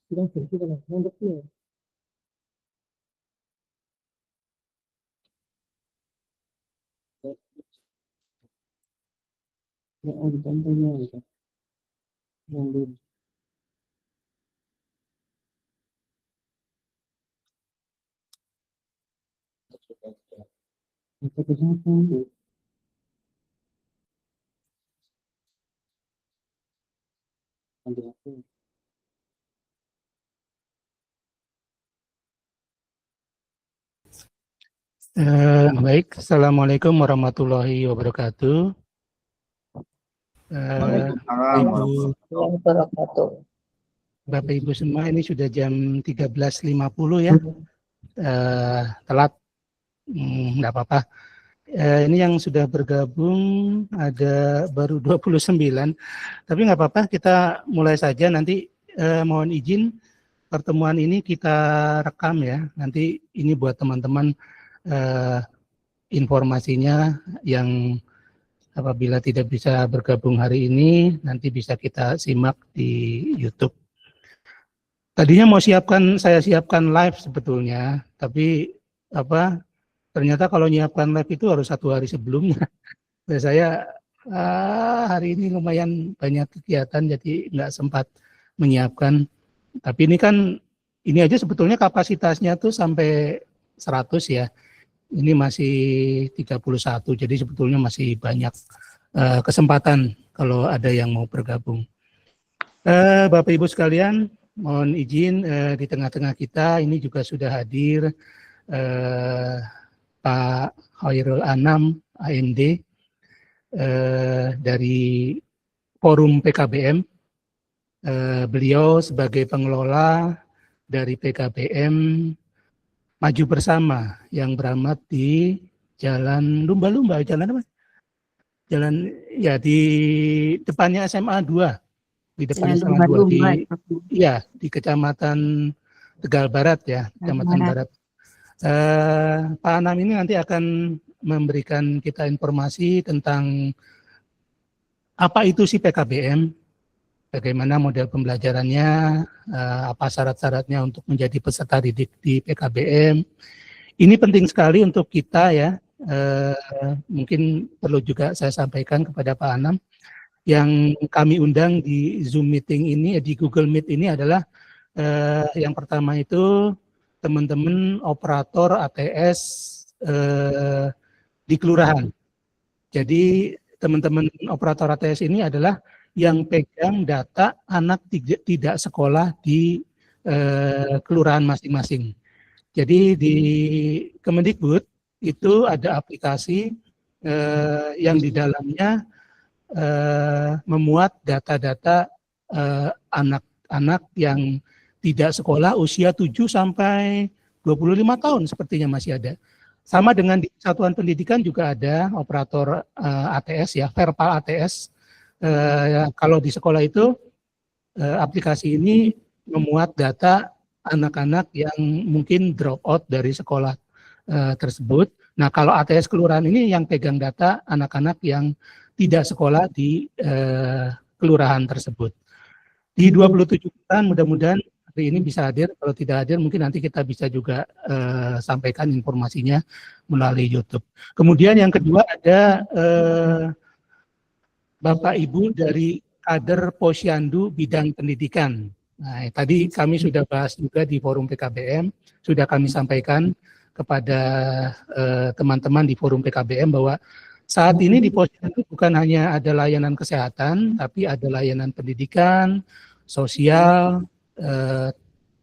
Bilang bersih kan, ngantuk ya. Ya, contohnya gitu. Yang di apa kesehatan, nanti aku. Baik, Assalamualaikum warahmatullahi wabarakatuh. Waalaikumsalam Ibu, Bapak Ibu semua, ini sudah jam 13.50 ya, telat, nggak apa-apa. Ini yang sudah bergabung ada baru 29, tapi nggak apa-apa, kita mulai saja. Nanti mohon izin pertemuan ini kita rekam ya, nanti ini buat teman-teman informasinya yang apabila tidak bisa bergabung hari ini, nanti bisa kita simak di YouTube. Tadinya saya siapkan live sebetulnya, tapi ternyata kalau nyiapkan live itu harus 1 hari sebelumnya. Saya hari ini lumayan banyak kegiatan, jadi nggak sempat menyiapkan. Tapi ini aja sebetulnya kapasitasnya tuh sampai 100 ya. Ini masih 31, jadi sebetulnya masih banyak kesempatan kalau ada yang mau bergabung. Bapak Ibu sekalian, mohon izin di tengah-tengah kita ini juga sudah hadir Pak Khairul Anam, AMD, dari Forum PKBM. Beliau sebagai pengelola dari PKBM Maju Bersama yang beramat di Jalan Lumba-Lumba, jalan apa? Jalan ya di depannya SMA 2. Di depan SMA 2 di Kecamatan Tegal Barat ya, Kecamatan Barat. Pak Anam ini nanti akan memberikan kita informasi tentang apa itu sih PKBM, bagaimana model pembelajarannya, apa syarat-syaratnya untuk menjadi peserta didik di PKBM. Ini penting sekali untuk kita ya. Mungkin perlu juga saya sampaikan kepada Pak Anam, yang kami undang di Zoom meeting ini, di Google Meet ini adalah yang pertama itu teman-teman operator ATS di kelurahan. Jadi teman-teman operator ATS ini adalah yang pegang data anak tidak sekolah di kelurahan masing-masing. Jadi di Kemendikbud itu ada aplikasi yang di dalamnya memuat data-data anak-anak yang tidak sekolah usia 7 sampai 25 tahun sepertinya masih ada. Sama dengan di satuan pendidikan juga ada operator ATS ya, Verpal ATS. Kalau di sekolah itu aplikasi ini memuat data anak-anak yang mungkin drop out dari sekolah tersebut. Nah, kalau ATS kelurahan ini yang pegang data anak-anak yang tidak sekolah di kelurahan tersebut. Di 27 kelurahan mudah-mudahan hari ini bisa hadir. Kalau tidak hadir mungkin nanti kita bisa juga sampaikan informasinya melalui YouTube. Kemudian yang kedua ada Bapak Ibu dari kader Posyandu bidang pendidikan. Nah, tadi kami sudah bahas juga di forum PKBM, sudah kami sampaikan kepada teman-teman di forum PKBM bahwa saat ini di Posyandu bukan hanya ada layanan kesehatan, tapi ada layanan pendidikan, sosial,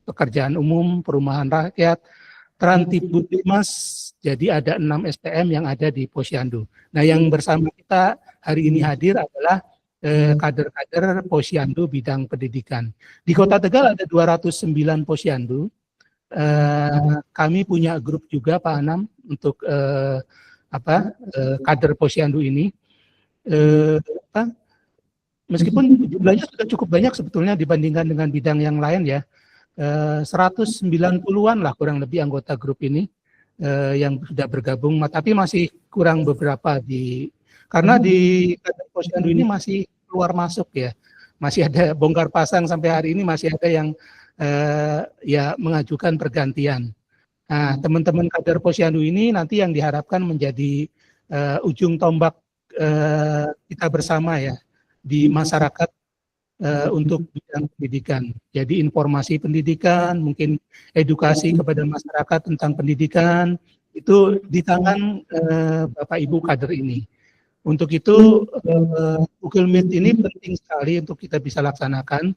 pekerjaan umum, perumahan rakyat, Trantibudmas, jadi ada 6 SPM yang ada di Posyandu. Nah, yang bersama kita hari ini hadir adalah kader-kader Posyandu bidang pendidikan. Di Kota Tegal ada 209 Posyandu. Kami punya grup juga Pak Anam untuk kader Posyandu ini. Meskipun jumlahnya sudah cukup banyak sebetulnya dibandingkan dengan bidang yang lain ya. 190-an lah kurang lebih anggota grup ini yang sudah bergabung, tapi masih kurang beberapa karena di Posyandu ini masih keluar masuk ya, masih ada bongkar pasang sampai hari ini, masih ada yang ya mengajukan pergantian. Nah, teman-teman kader Posyandu ini nanti yang diharapkan menjadi ujung tombak kita bersama ya di masyarakat untuk bidang pendidikan. Jadi informasi pendidikan, mungkin edukasi kepada masyarakat tentang pendidikan itu di tangan Bapak Ibu kader ini. Untuk itu Google Meet ini penting sekali untuk kita bisa laksanakan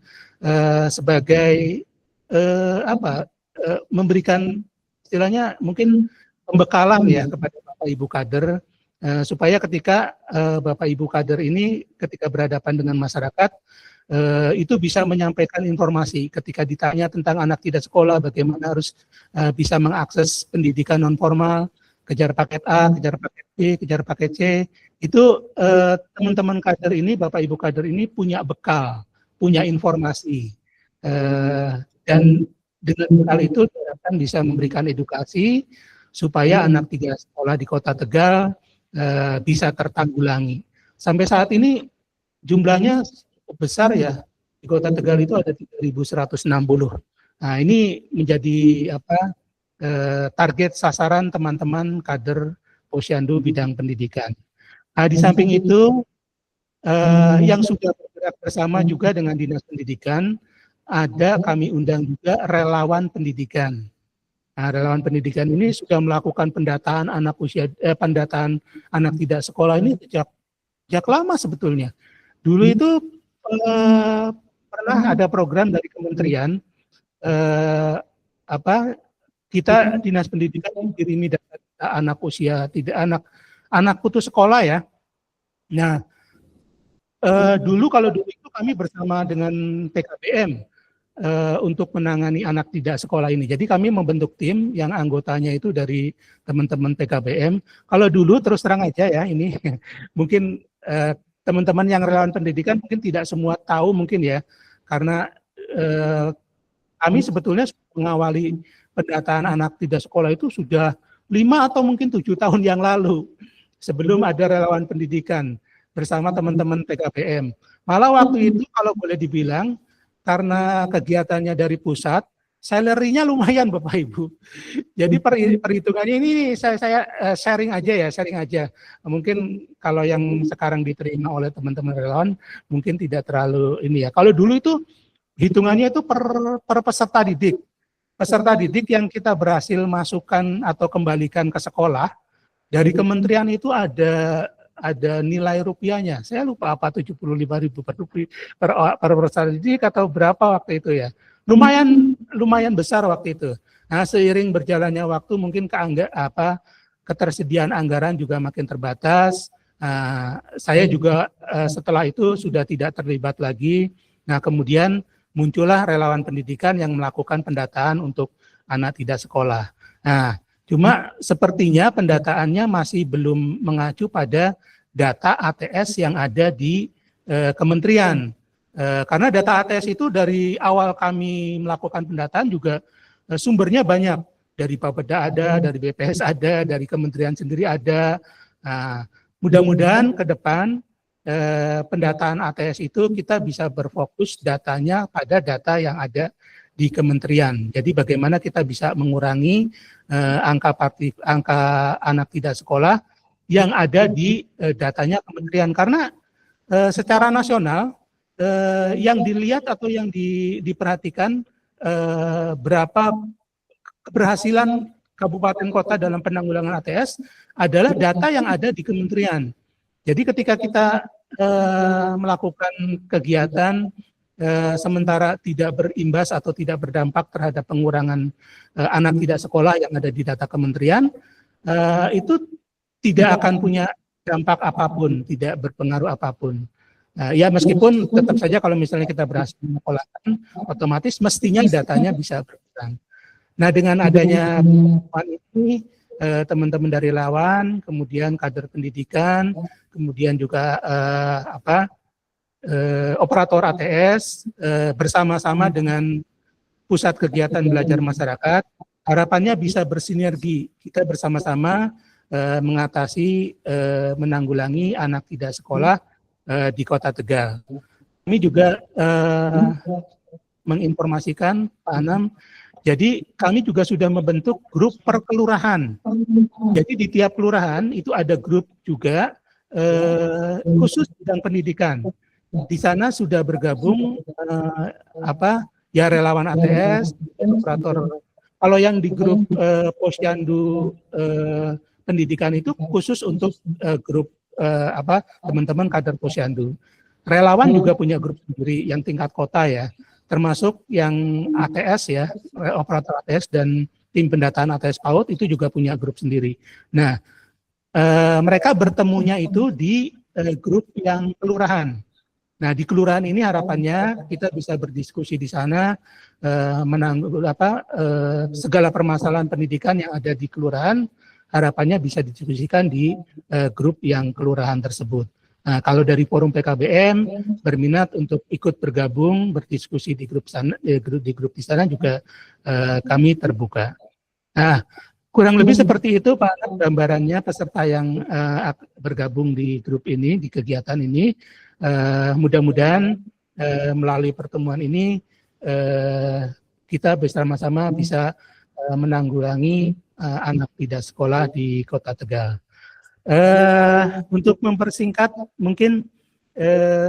sebagai memberikan istilahnya mungkin pembekalan ya kepada Bapak Ibu kader supaya ketika Bapak Ibu kader ini ketika berhadapan dengan masyarakat itu bisa menyampaikan informasi ketika ditanya tentang anak tidak sekolah bagaimana harus bisa mengakses pendidikan non formal, kejar paket A, kejar paket B, kejar paket C. Itu teman-teman kader ini, Bapak Ibu kader ini punya bekal, punya informasi, dan dengan bekal itu akan bisa memberikan edukasi supaya anak tidak sekolah di Kota Tegal bisa tertanggulangi. Sampai saat ini jumlahnya cukup besar ya, di Kota Tegal itu ada 3.160. Nah ini menjadi target sasaran teman-teman kader Posyandu bidang pendidikan. Nah, di samping itu yang sudah bergerak bersama juga dengan Dinas Pendidikan, ada kami undang juga relawan pendidikan. Nah, relawan pendidikan ini sudah melakukan pendataan pendataan anak tidak sekolah ini sejak lama sebetulnya. Dulu itu pernah ada program dari kementerian kita Dinas Pendidikan mengirim data anak usia anak putus sekolah ya. Nah, dulu itu kami bersama dengan PKBM untuk menangani anak tidak sekolah ini. Jadi kami membentuk tim yang anggotanya itu dari teman-teman PKBM. Kalau dulu terus terang aja ya ini mungkin teman-teman yang relawan pendidikan mungkin tidak semua tahu mungkin ya, karena kami sebetulnya mengawali pendataan anak tidak sekolah itu sudah 5 atau mungkin 7 tahun yang lalu, sebelum ada relawan pendidikan bersama teman-teman PKBM. Malah waktu itu kalau boleh dibilang, karena kegiatannya dari pusat, salary-nya lumayan Bapak Ibu. Jadi perhitungannya ini saya sharing aja. Mungkin kalau yang sekarang diterima oleh teman-teman relawan, mungkin tidak terlalu ini ya. Kalau dulu itu hitungannya itu per peserta didik. Peserta didik yang kita berhasil masukkan atau kembalikan ke sekolah, dari kementerian itu ada nilai rupiahnya. Saya lupa apa 75.000 per peserta didik atau berapa waktu itu ya. Lumayan besar waktu itu. Nah, seiring berjalannya waktu mungkin ketersediaan anggaran juga makin terbatas. Saya juga setelah itu sudah tidak terlibat lagi. Nah, kemudian muncullah relawan pendidikan yang melakukan pendataan untuk anak tidak sekolah. Nah, cuma sepertinya pendataannya masih belum mengacu pada data ATS yang ada di kementerian. Karena data ATS itu dari awal kami melakukan pendataan juga sumbernya banyak. Dari Bapeda ada, dari BPS ada, dari kementerian sendiri ada. Nah, mudah-mudahan ke depan pendataan ATS itu kita bisa berfokus datanya pada data yang ada di kementerian. Jadi bagaimana kita bisa mengurangi angka anak tidak sekolah yang ada di datanya kementerian. Karena secara nasional yang dilihat atau yang diperhatikan berapa keberhasilan kabupaten kota dalam penanggulangan ATS adalah data yang ada di kementerian. Jadi ketika kita melakukan kegiatan sementara tidak berimbas atau tidak berdampak terhadap pengurangan anak tidak sekolah yang ada di data kementerian, itu tidak akan punya dampak apapun, tidak berpengaruh apapun. Ya meskipun tetap saja kalau misalnya kita berhasil menyekolahkan, otomatis mestinya datanya bisa berkurang. Nah, dengan adanya ini teman-teman dari lawan, kemudian kader pendidikan, kemudian juga operator ATS bersama-sama dengan pusat kegiatan belajar masyarakat, harapannya bisa bersinergi, kita bersama-sama mengatasi, menanggulangi anak tidak sekolah di Kota Tegal. Kami juga menginformasikan Pak Anam. Jadi kami juga sudah membentuk grup per kelurahan. Jadi di tiap kelurahan itu ada grup juga khusus bidang pendidikan. Di sana sudah bergabung ya relawan ATS, operator. Kalau yang di grup Posyandu pendidikan itu khusus untuk grup teman-teman kader Posyandu. Relawan juga punya grup sendiri yang tingkat kota ya, termasuk yang ATS ya, operator ATS dan tim pendataan ATS PAUD itu juga punya grup sendiri. Nah, mereka bertemunya itu di grup yang kelurahan. Nah, di kelurahan ini harapannya kita bisa berdiskusi di sana, segala permasalahan pendidikan yang ada di kelurahan, harapannya bisa didiskusikan di grup yang kelurahan tersebut. Nah, kalau dari forum PKBM berminat untuk ikut bergabung berdiskusi di grup sana, di grup di sana juga kami terbuka. Nah, kurang lebih seperti itu Pak gambarannya peserta yang bergabung di grup ini, di kegiatan ini. Mudah-mudahan melalui pertemuan ini kita bersama-sama bisa menanggulangi anak tidak sekolah di Kota Tegal. Untuk mempersingkat mungkin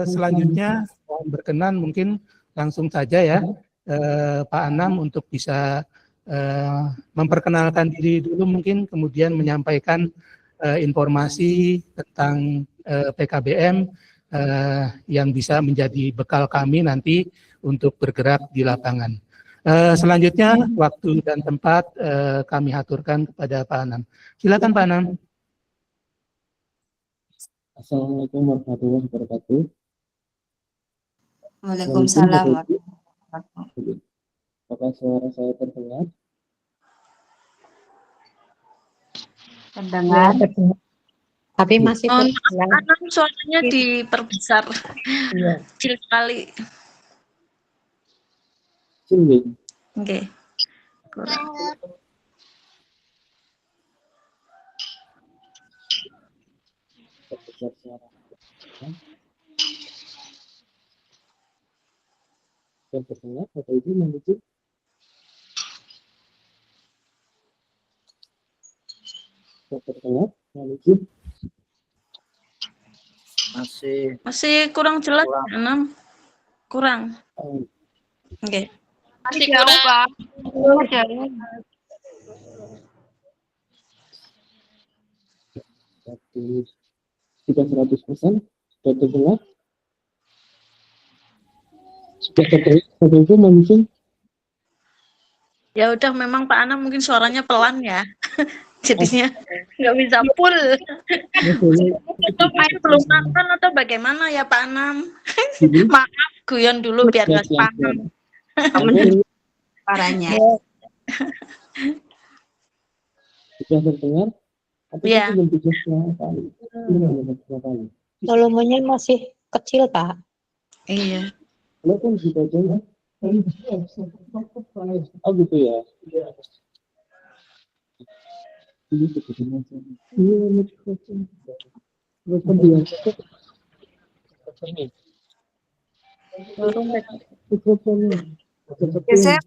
selanjutnya berkenan mungkin langsung saja ya Pak Anam untuk bisa memperkenalkan diri dulu mungkin, kemudian menyampaikan informasi tentang PKBM yang bisa menjadi bekal kami nanti untuk bergerak di lapangan. Selanjutnya waktu dan tempat kami aturkan kepada Pak Anam. Silakan Pak Anam. Assalamualaikum warahmatullahi wabarakatuh. Waalaikumsalam. Apakah suara saya terdengar? Terdengar. Tapi masih terdengar. Anam suaranya diperbesar. Iya. Kecil sekali. Oke. Oke. Kurang. Terbesar suara. Yang terdengar atau Ibu menuju? Yang terdengar menuju? Masih kurang jelas, Anam. Kurang. Oke. Masih jauh, Pak. Jauh. Sudah 100%? Sudah terdengar? Sudah terdengar atau Ibu menuju? Ya udah, memang Pak Anam mungkin suaranya pelan ya. Jadinya nggak bisa full. Itu belum makan atau bagaimana ya Pak Anam? Maaf, guyon dulu biar nggak paham. Suaranya. Sudah terdengar? Ya. Volumenya masih kecil, Pak. Iya. Lo kan gitu aja ya? Oh gitu ya? Ini sebetulnya Biasanya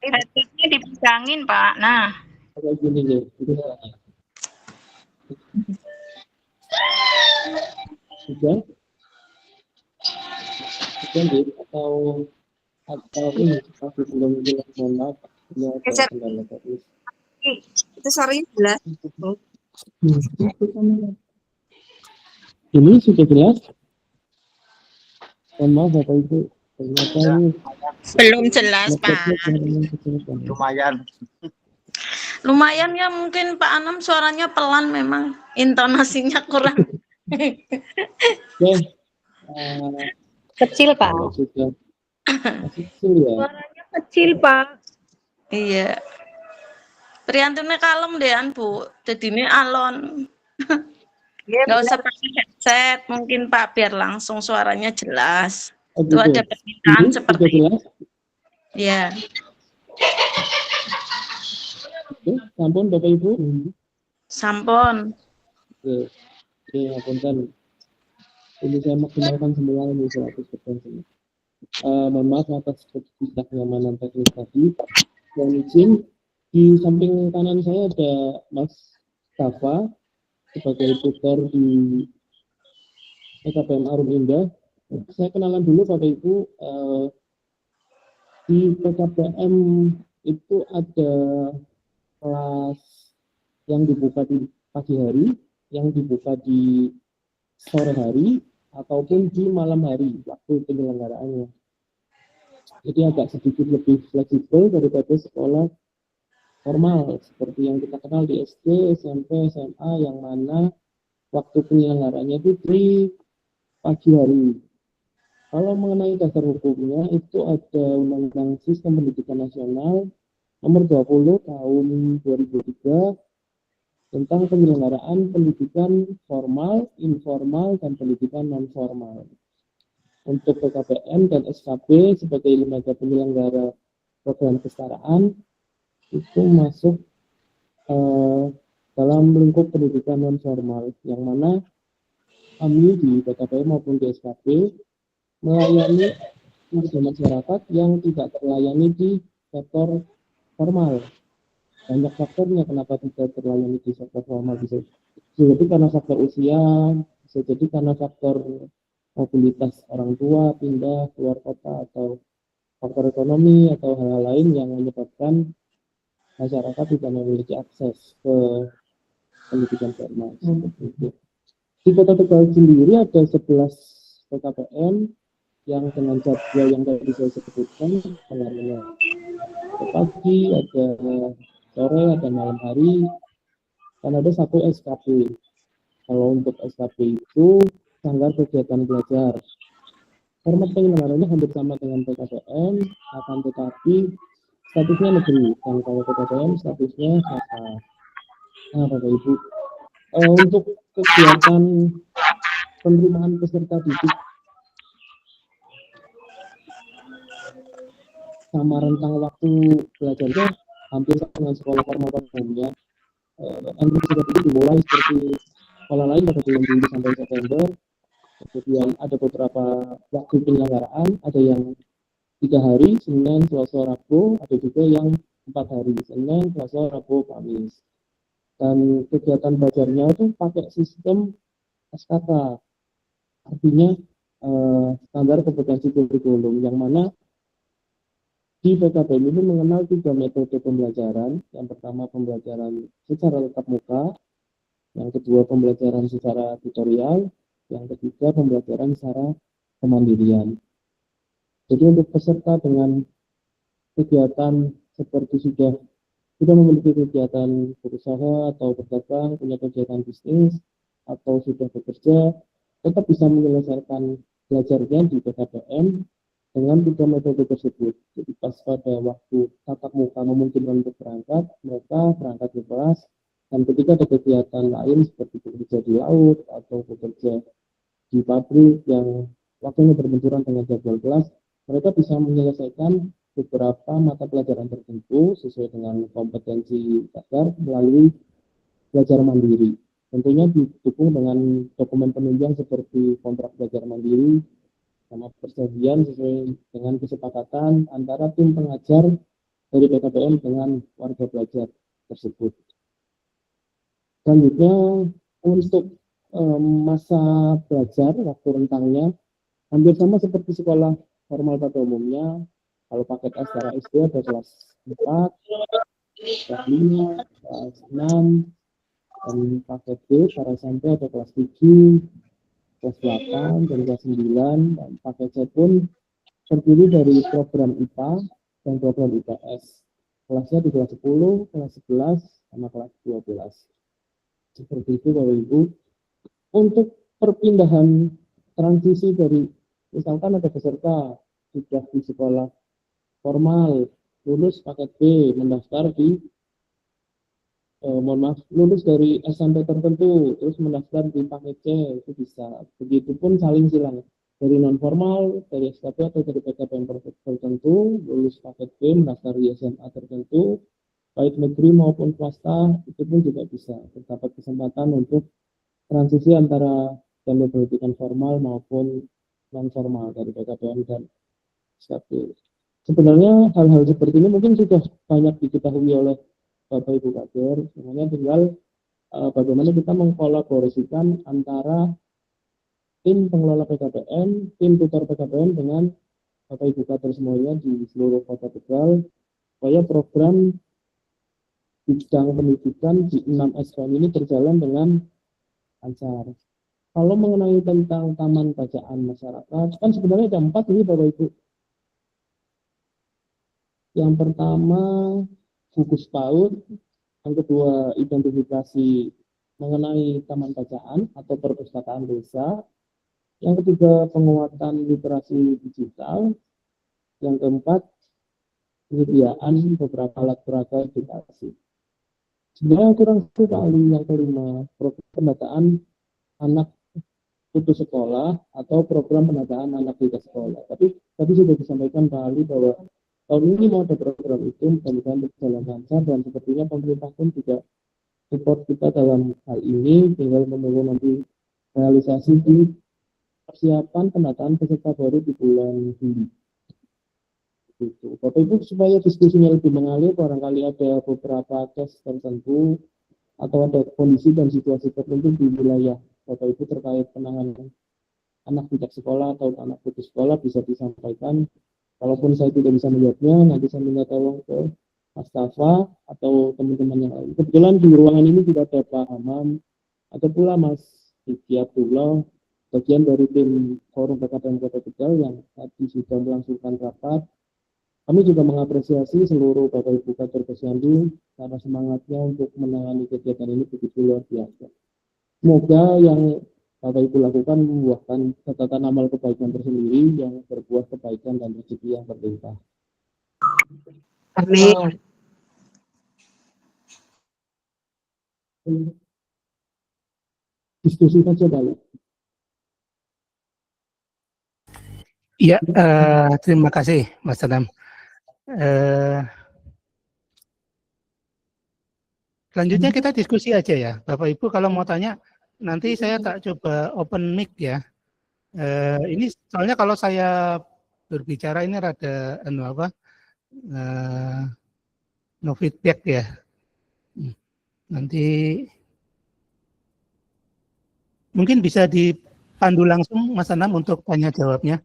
headsetnya dipegangin, Pak. Nah. Kayak gini nih. Sudah? Sudah nih? Atau ini masih belum jelas, mohon maaf. Itu suaranya jelas. Ini sudah jelas? Mohon maaf Bapak Ibu. Ternyata ini Belum jelas, Pak. Lumayan. Lumayan ya, mungkin Pak Anam suaranya pelan memang. Intonasinya kurang. Oke. Kecil, Pak. Sudah. Masih kecil ya? Suaranya kecil, Pak. Iya. Priantune kalem dean Bu. Jadi ini alon. Nggak usah pakai headset, mungkin Pak, biar langsung suaranya jelas. Oh, Itu gitu. ada permintaan Ini seperti sudah jelas? ya. Oke, sampun Bapak Ibu. Sampun. Oke, ngapunten. Ini saya maksimalkan semua ini 100%. Mohon maaf atas ketidaknyamanan teknis tadi. Mohon izin, di samping kanan saya ada Mas Tafa sebagai tutor di PKBM Arum Indah. Saya kenalan dulu Bapak Ibu. Di PKBM itu ada kelas yang dibuka di pagi hari, yang dibuka di sore hari, ataupun di malam hari waktu penyelenggaraannya. Jadi agak sedikit lebih fleksibel daripada sekolah formal seperti yang kita kenal di SD, SMP, SMA, yang mana waktu penyelenggaranya itu di pagi hari. Kalau mengenai dasar hukumnya itu ada Undang-Undang Sistem Pendidikan Nasional Nomor 20 Tahun 2003 tentang penyelenggaraan pendidikan formal, informal, dan pendidikan non formal. Untuk PKBM dan SKB sebagai lembaga penyelenggara program kesetaraan itu masuk dalam lingkup pendidikan non formal, yang mana kami di PKBM maupun di SKB melayani masyarakat yang tidak terlayani di sektor formal. Banyak faktornya kenapa tidak terlayani di sektor formal, bisa jadi karena faktor usia, bisa jadi karena faktor mobilitas orang tua pindah keluar kota, atau faktor ekonomi atau hal-hal lain yang menyebabkan masyarakat tidak memiliki akses ke pendidikan formal. Di Kota Tegal sendiri ada 11 PKBM yang dengan jadwal yang tadi saya sebutkan, pengaruhnya pagi, ada sore, ada malam hari, dan ada satu SKB. Kalau untuk SKB itu sanggar kegiatan belajar. Format penyelenggaranya hampir sama dengan PKBM, akan tetapi statusnya negeri, dan kalau PKBM statusnya swasta. Nah, Bapak Ibu, untuk kegiatan penerimaan peserta didik sama rentang waktu belajarnya hampir sama dengan sekolah formal pada umumnya. Sudah dimulai seperti sekolah lain pada bulan Juli sampai September. Kemudian ada beberapa waktu penyelenggaraan, ada yang 3 hari, Senin, Selasa, Rabu, ada juga yang 4 hari, Senin, Selasa, Rabu, Kamis. Dan kegiatan belajarnya itu pakai sistem SKK, artinya standar kompetensi kurikulum, yang mana di PKBM ini mengenal 3 metode pembelajaran. Yang pertama pembelajaran secara tatap muka, yang kedua pembelajaran secara tutorial, yang ketiga pembelajaran secara kemandirian. Jadi untuk peserta dengan kegiatan seperti sudah memiliki kegiatan berusaha atau berdagang, punya kegiatan bisnis, atau sudah bekerja, tetap bisa menyelesaikan belajarnya di PKBM dengan 3 metode tersebut. Jadi pas pada waktu tatap muka memungkinkan untuk berangkat, mereka berangkat ke kelas, dan ketika ada kegiatan lain seperti bekerja di laut atau bekerja di pabrik yang waktunya berbenturan dengan jadwal kelas, mereka bisa menyelesaikan beberapa mata pelajaran tertentu sesuai dengan kompetensi dasar melalui belajar mandiri. Tentunya didukung dengan dokumen penunjang seperti kontrak belajar mandiri, sama perjanjian sesuai dengan kesepakatan antara tim pengajar dari PKBM dengan warga belajar tersebut. Selanjutnya untuk masa belajar, waktu rentangnya hampir sama seperti sekolah formal pada umumnya. Kalau paket A secara SD ada kelas 4, kelas 5, kelas 6, dan paket B secara SMP ada kelas 7, kelas 8, dan kelas 9, dan paket C pun terdiri dari program IPA dan program IPS. Kelasnya di kelas 10, kelas 11, sama kelas 12. Seperti itu Bapak Ibu. Untuk perpindahan transisi dari, misalkan ada peserta sudah di sekolah formal, lulus paket B, mendaftar di lulus dari SMP tertentu, terus mendaftar di paket C, itu bisa. Begitupun saling silang, dari non formal, dari SKB atau dari PKBM tertentu, lulus paket B, mendaftar di SMA tertentu, baik negeri maupun swasta, itu pun juga bisa. Terdapat kesempatan untuk transisi antara jalur pendidikan formal maupun non formal dari PKBM dan Stabil. Sebenarnya hal-hal seperti ini mungkin sudah banyak diketahui oleh Bapak Ibu Kader, sebenarnya tinggal bagaimana kita mengkolaborasikan antara tim pengelola PKBM, tim tutor PKBM dengan Bapak Ibu Kader semuanya di seluruh Kota Tegal, supaya program bidang pendidikan di 6 SKM ini berjalan dengan lancar. Kalau mengenai tentang taman bacaan masyarakat, kan sebenarnya ada 4 ini Bapak Ibu. Yang pertama buku PAUD, yang kedua identifikasi mengenai taman bacaan atau perpustakaan desa, yang ketiga penguatan literasi digital, yang keempat penyediaan beberapa alat peraga edukasi. Sebenarnya yang kurang sekali yang kelima, program pendataan anak putus sekolah atau program pendataan anak tidak sekolah. Tapi tadi sudah disampaikan Pak Ali bahwa tahun ini mau ada program itu, mudah-mudahan berjalan lancar, dan sepertinya pemerintah pun juga support kita dalam hal ini, tinggal menunggu nanti realisasi di persiapan pendataan peserta baru di bulan Juli. Gitu. Bapak Ibu, supaya diskusinya lebih mengalir, barangkali ada beberapa case tertentu atau ada kondisi dan situasi tertentu di wilayah Bapak Ibu terkait penanganan anak tidak sekolah atau anak putus sekolah, bisa disampaikan. Walaupun saya tidak bisa melihatnya, nanti saya minta tolong ke Mas Tafa atau teman-teman yang lain. Kebetulan di ruangan ini juga ada Pak Hamam atau pula Mas Diki Abdullah, bagian dari tim Forum PKBM Kota Tegal yang tadi sudah melangsungkan rapat. Kami juga mengapresiasi seluruh Bapak Ibu Kader Posyandu karena semangatnya untuk menangani kegiatan ini begitu luar biasa. Semoga yang Bapak Ibu lakukan membuahkan catatan amal kebaikan tersendiri yang berbuah kebaikan dan rezeki yang berlimpah. Amin. Diskusi saja Pak. Iya, terima kasih Mas Adam. Selanjutnya kita diskusi aja ya, Bapak Ibu. Kalau mau tanya, nanti saya tak coba open mic ya. Ini soalnya kalau saya berbicara ini rada no feedback ya. Nanti mungkin bisa dipandu langsung Mas Anam untuk tanya jawabnya.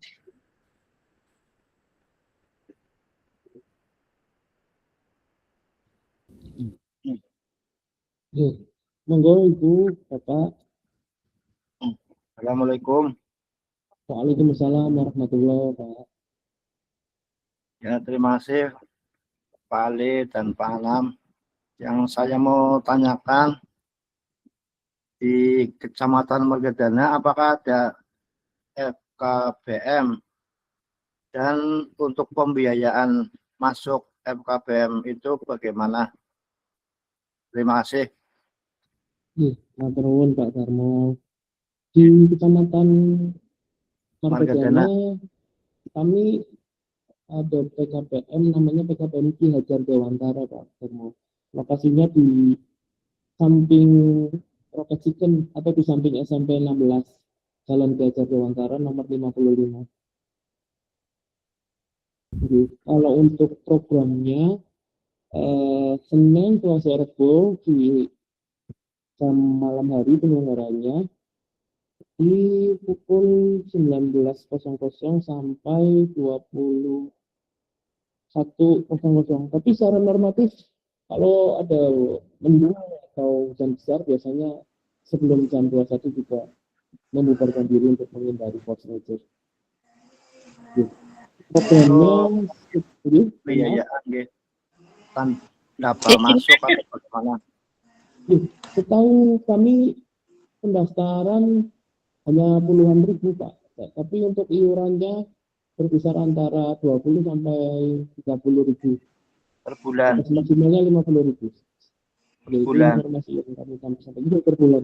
Monggo Ibu, Bapak. Assalamualaikum. Waalaikumsalam warahmatullahi wabarakatuh. Ya, terima kasih Pak Ali dan Pak Anam. Yang saya mau tanyakan, di Kecamatan Margadana apakah ada FKBM, dan untuk pembiayaan masuk FKBM itu bagaimana? Terima kasih. Matur nuwun Pak Darmo. Di Kecamatan Margadana kami ada PKBM namanya PKBM Ki Hajar Dewantara Pak Darmo. Lokasinya di samping Rocket Chicken atau di samping SMP 16 Jalan Ki Hajar Dewantara nomor 55. Jadi, kalau untuk programnya Senin Selasa Rebo di jam malam hari penyelenggaranya di pukul 19.00 sampai 21.00. Tapi secara normatif kalau ada mendung atau hujan besar biasanya sebelum jam 21 juga membubarkan diri untuk menghindari force major. Programnya Biayaan dapat masuk atau bagaimana? Setahu kami pendaftaran hanya puluhan ribu Pak, tapi untuk iurannya berkisar antara 20 sampai 30 ribu Per bulan. maksimalnya 50 ribu Per bulan. Informasi yang kami sampaikan itu per bulan.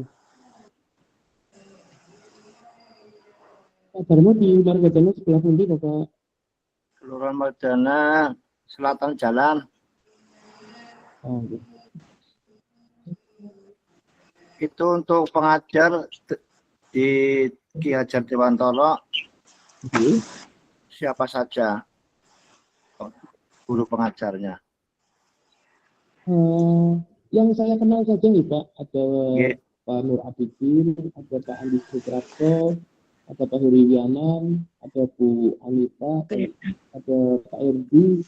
Pak Darmo di Margadana sebelah pundi Bapak? Kelurahan Margadana selatan jalan. Oh, gitu. Itu untuk pengajar di Ki Hajar Dewantara, siapa saja? guru pengajarnya? Yang saya kenal saja nih Pak, ada Nggih. Pak Nur Abidin, ada Pak Andi Suprapto, ada Pak Heri Wianan, ada Bu Anita, ada Pak Erdi,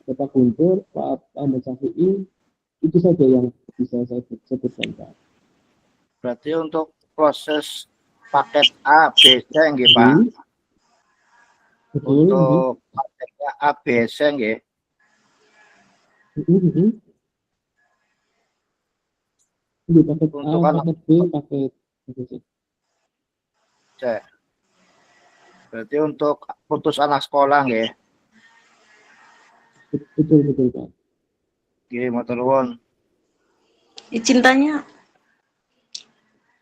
ada Pak Guntur, Pak Ahmad Syafi'i. Itu saja yang bisa saya sebutkan Pak. Berarti untuk proses paket A, B, C nggih Pak. Betul. Untuk paketnya A, B, C nggih. Di paket A, Untuk anak paket B, paket C. C. Berarti untuk putus anak sekolah nggih. Betul Pak. Nggih, matur nuwun. Izin tanya.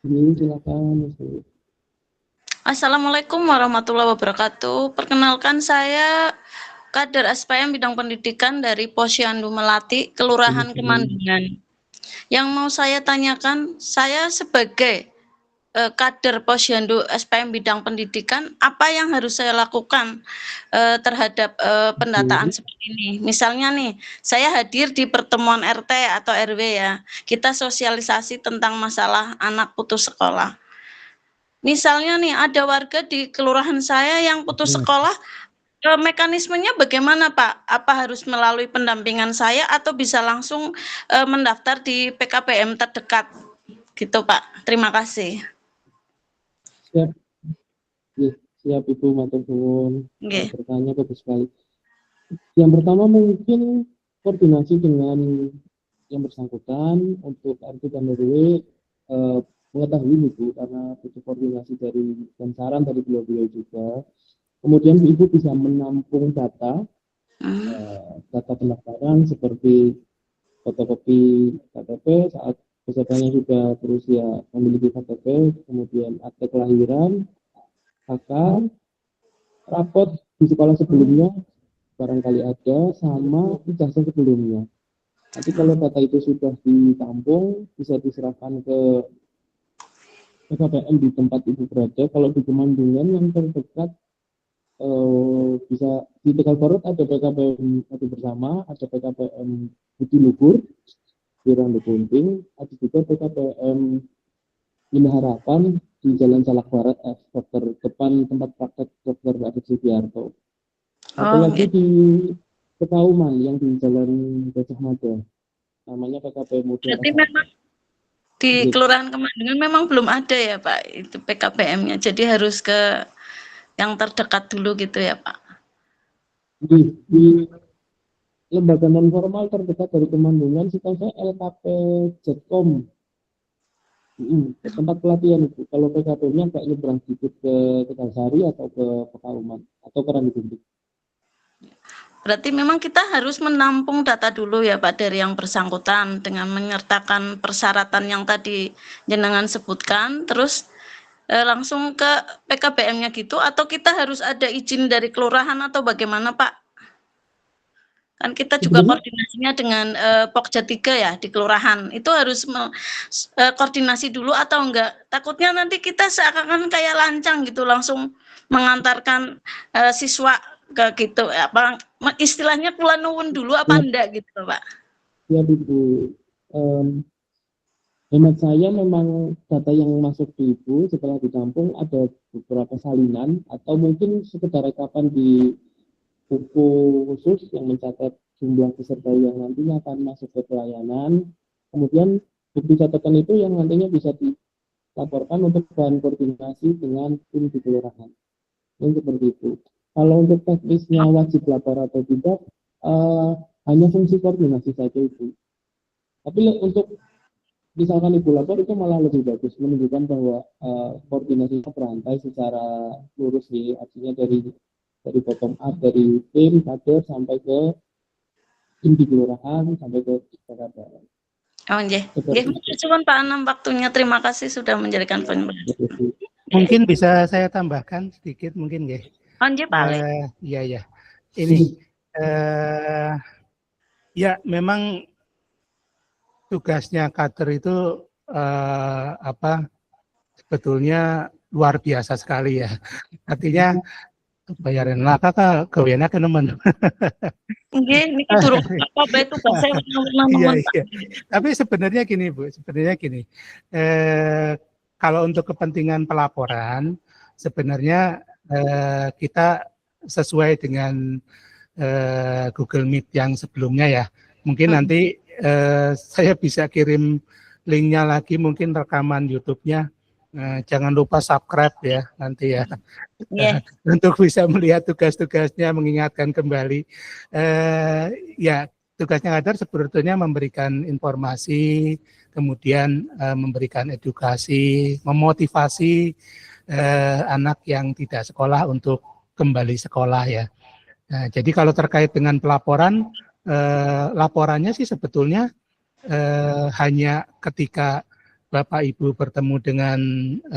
Ini silakan. Assalamualaikum warahmatullahi wabarakatuh. Perkenalkan saya kader SPM bidang pendidikan dari Posyandu Melati, Kelurahan Kemandungan. Yang mau saya tanyakan, saya sebagai kader Posyandu SPM bidang pendidikan, apa yang harus saya lakukan terhadap pendataan seperti ini? Misalnya nih, saya hadir di pertemuan RT atau RW ya, kita sosialisasi tentang masalah anak putus sekolah. Misalnya nih, ada warga di kelurahan saya yang putus sekolah, mekanismenya bagaimana Pak? Apa harus melalui pendampingan saya atau bisa langsung mendaftar di PKBM terdekat? Gitu Pak, terima kasih. Siap. Siap Ibu, matur nuwun. Bertanya bagus sekali. Yang pertama mungkin koordinasi dengan yang bersangkutan untuk RT dan RW, mengetahui Ibu karena butuh koordinasi dari dan saran dari beliau-beliau juga. Kemudian Ibu bisa menampung data pendaftaran seperti fotokopi KTP saat pesertanya sudah berusia memiliki KTP, kemudian akte kelahiran, kakak, rapot di sekolah sebelumnya barangkali ada, sama ijazah sebelumnya. Nanti kalau data itu sudah ditampung, bisa diserahkan ke PKBM di tempat Ibu berada. Kalau di Kemandungan yang terdekat bisa di Tegal ada PKBM Madu Bersama, ada PKBM Budi Luhur di Randu Gunting, ada juga PKBM Bina Harapan di Jalan Salak Barat, dokter depan tempat praktek Dr. Adit Sugiarto. Satu lagi di Pekauman yang di Jalan Gajah Mada, namanya PKBM Muda. Berarti memang di Kelurahan Kemandungan memang belum ada ya Pak itu PKBM-nya, jadi harus ke yang terdekat dulu gitu ya Pak. Di lembaga non formal terdekat dari Kemandungan setahu saya LKP Jetkom, tempat pelatihan itu. Kalau PKP-nya agak nyebrang sedikit ke Tegalsari atau ke Pekauman atau ke Randu Gunting. Berarti memang kita harus menampung data dulu ya Pak dari yang bersangkutan dengan menyertakan persyaratan yang tadi jenengan sebutkan, terus langsung ke PKBM-nya gitu, atau kita harus ada izin dari kelurahan atau bagaimana Pak? Kan kita juga koordinasinya dengan Pokja 3 ya di kelurahan, itu harus koordinasi dulu atau enggak? Takutnya nanti kita seakan-akan kayak lancang gitu langsung mengantarkan siswa ke gitu, apa istilahnya kula nuwun dulu apa enggak gitu Pak? Ya Ibu, hemat saya memang data yang masuk di Ibu setelah ditampung ada beberapa salinan atau mungkin sekedar rekapan di buku khusus yang mencatat jumlah peserta yang nantinya akan masuk ke pelayanan. Kemudian bukti catatan itu yang nantinya bisa dilaporkan untuk bahan koordinasi dengan tim di kelurahan. Yang seperti itu. Kalau untuk teknisnya wajib lapor atau tidak, hanya fungsi koordinasi saja itu. Tapi untuk misalkan Ibu lapor itu malah lebih bagus, menunjukkan bahwa koordinasinya berantai secara lurus ya, artinya dari bottom up, dari tim kader sampai ke tim di kelurahan sampai ke PKBM. Oh nggih. Nggih, cuman Pak Anam waktunya, terima kasih sudah menjadikan penjelasan. Mungkin bisa saya tambahkan sedikit mungkin nggih. Oh nggih Pak Ale. Iya. Ini ya memang tugasnya kader itu sebetulnya luar biasa sekali ya. Artinya bayaran lah kakak gaweane teman. Nggih, niki durung apa bae tugas saya Iya, iya. Tapi sebenarnya gini Bu, kalau untuk kepentingan pelaporan sebenarnya kita sesuai dengan Google Meet yang sebelumnya ya. Mungkin nanti saya bisa kirim linknya lagi, mungkin rekaman YouTube-nya. Jangan lupa subscribe ya nanti ya. Yeah. Untuk bisa melihat tugas-tugasnya, mengingatkan kembali. Ya, tugasnya Kader sebetulnya memberikan informasi, kemudian memberikan edukasi, memotivasi anak yang tidak sekolah untuk kembali sekolah ya. Nah, jadi kalau terkait dengan pelaporan, laporannya sih sebetulnya hanya ketika Bapak Ibu bertemu dengan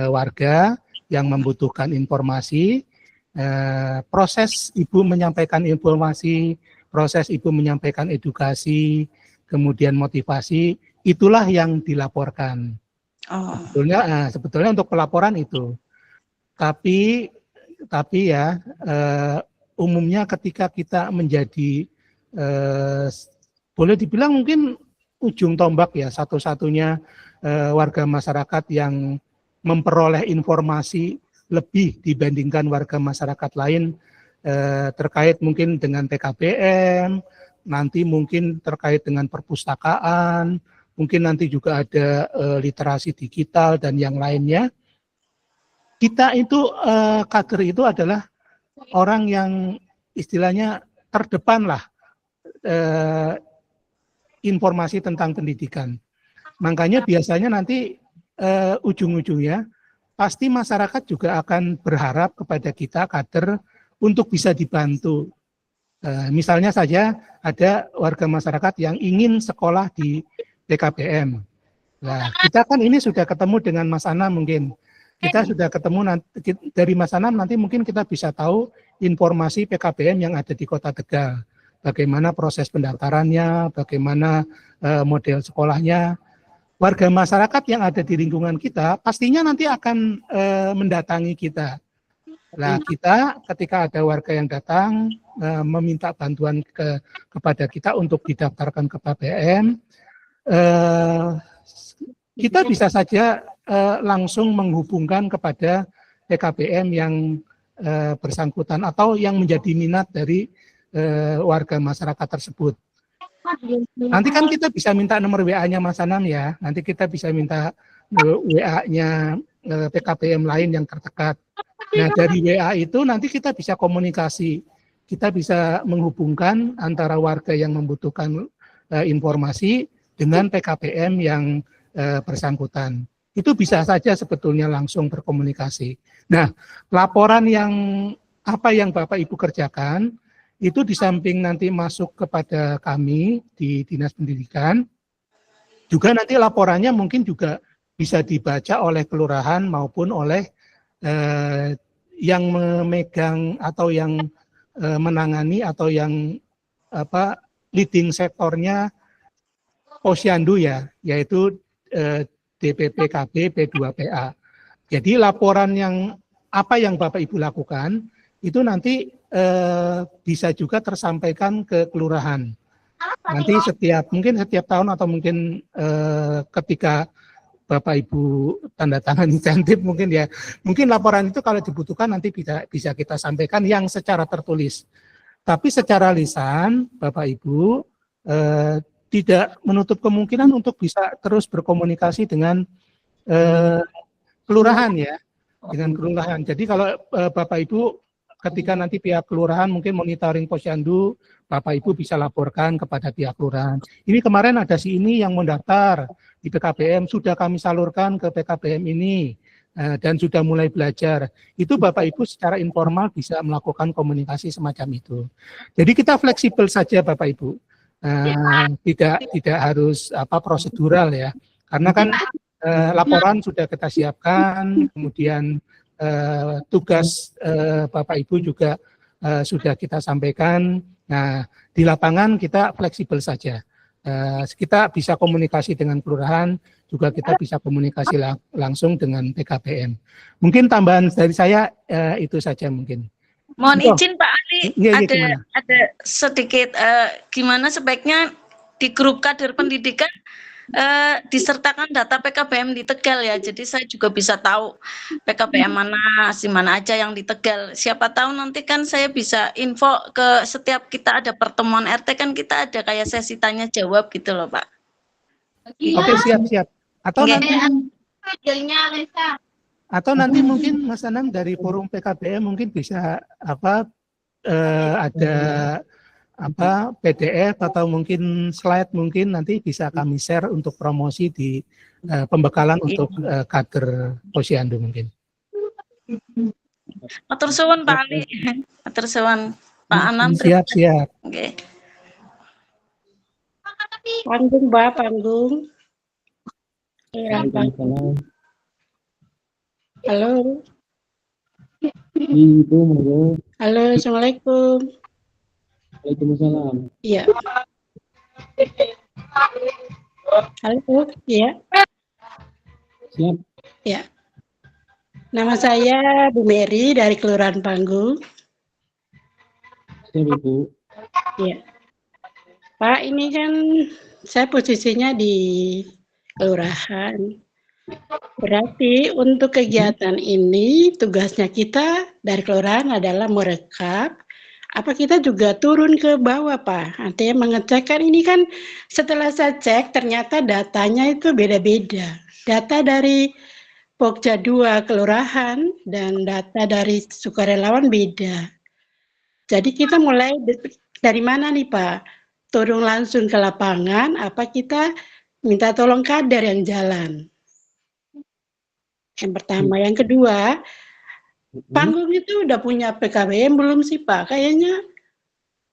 warga yang membutuhkan informasi, proses Ibu menyampaikan informasi, proses Ibu menyampaikan edukasi, kemudian motivasi, itulah yang dilaporkan. Oh. Sebetulnya untuk pelaporan itu. Tapi ya umumnya ketika kita menjadi boleh dibilang mungkin ujung tombak ya, satu-satunya warga masyarakat yang memperoleh informasi lebih dibandingkan warga masyarakat lain terkait mungkin dengan PKBM, nanti mungkin terkait dengan perpustakaan, mungkin nanti juga ada literasi digital dan yang lainnya. Kita itu kader itu adalah orang yang istilahnya terdepan lah informasi tentang pendidikan. Makanya biasanya nanti ujung-ujungnya pasti masyarakat juga akan berharap kepada kita kader untuk bisa dibantu. Misalnya saja ada warga masyarakat yang ingin sekolah di PKBM. Nah, kita kan ini sudah ketemu dengan Mas Anam mungkin. Kita sudah ketemu nanti, dari Mas Anam nanti mungkin kita bisa tahu informasi PKBM yang ada di Kota Tegal. Bagaimana proses pendaftarannya, bagaimana model sekolahnya. Warga masyarakat yang ada di lingkungan kita pastinya nanti akan mendatangi kita. Nah, kita ketika ada warga yang datang meminta bantuan kepada kita untuk didaftarkan ke PKBM, kita bisa saja langsung menghubungkan kepada PKBM yang bersangkutan atau yang menjadi minat dari warga masyarakat tersebut. Nanti kan kita bisa minta nomor WA-nya Mas Anam ya. Nanti kita bisa minta WA-nya PKBM lain yang terdekat. Nah, dari WA itu nanti kita bisa komunikasi. Kita bisa menghubungkan antara warga yang membutuhkan informasi dengan PKBM yang bersangkutan. Itu bisa saja sebetulnya langsung berkomunikasi. Nah, laporan yang apa yang Bapak Ibu kerjakan, itu di samping nanti masuk kepada kami di Dinas Pendidikan, juga nanti laporannya mungkin juga bisa dibaca oleh kelurahan maupun oleh yang memegang atau yang menangani atau yang leading sektornya Posyandu ya, yaitu DPPKB P2PA. Jadi laporan yang apa yang Bapak Ibu lakukan itu nanti bisa juga tersampaikan ke kelurahan. Nanti mungkin setiap tahun atau mungkin ketika Bapak Ibu tanda tangan insentif mungkin ya, mungkin laporan itu kalau dibutuhkan nanti bisa kita sampaikan yang secara tertulis. Tapi secara lisan Bapak Ibu tidak menutup kemungkinan untuk bisa terus berkomunikasi dengan kelurahan ya, dengan kelurahan. Jadi kalau Bapak Ibu ketika nanti pihak kelurahan mungkin monitoring Posyandu, Bapak Ibu bisa laporkan kepada pihak kelurahan. Ini kemarin ada si ini yang mendaftar di PKBM, sudah kami salurkan ke PKBM ini dan sudah mulai belajar. Itu Bapak Ibu secara informal bisa melakukan komunikasi semacam itu. Jadi kita fleksibel saja Bapak Ibu, tidak harus prosedural ya, karena kan laporan sudah kita siapkan, kemudian tugas Bapak Ibu juga sudah kita sampaikan. Nah, di lapangan kita fleksibel saja. Kita bisa komunikasi dengan kelurahan, juga kita bisa komunikasi langsung dengan PKBM. Mungkin tambahan dari saya itu saja mungkin. Mohon Oh, izin Pak Ali, iya, ada gimana? ada sedikit gimana sebaiknya di grup kader pendidikan disertakan data PKBM di Tegal ya. Jadi saya juga bisa tahu PKBM mana, si mana aja yang di Tegal. Siapa tahu nanti kan saya bisa info ke setiap kita ada pertemuan RT kan kita ada kayak sesi tanya jawab gitu loh Pak. Oke, siap. Atau Oke. nanti mungkin Mas Anam dari forum PKBM mungkin bisa ada PDF atau mungkin slide mungkin nanti bisa kami share untuk promosi di pembekalan untuk kader Posyandu mungkin. Matur suwun Pak Ali. Matur suwun Pak Anam. Siap. Oke. Panggung, Mbak, panggung. Ya, Pak. Waalaikumsalam. Halo. Ibu, monggo. Halo, Assalamualaikum. Waalaikumsalam. Iya. Halo, iya. Siap. Ya. Nama saya Bu Mary dari Kelurahan Panggung. Siap, Ibu. Iya. Pak, ini kan saya posisinya di kelurahan. Berarti untuk kegiatan ini tugasnya kita dari kelurahan adalah merekap. Apa kita juga turun ke bawah, Pak? Artinya mengecek kan ini kan setelah saya cek ternyata datanya itu beda-beda. Data dari Pokja 2 kelurahan dan data dari sukarelawan beda. Jadi kita mulai dari mana nih Pak? Turun langsung ke lapangan, apa kita minta tolong kader yang jalan? Yang pertama. Yang kedua, panggung itu udah punya PKBM belum sih Pak? Kayaknya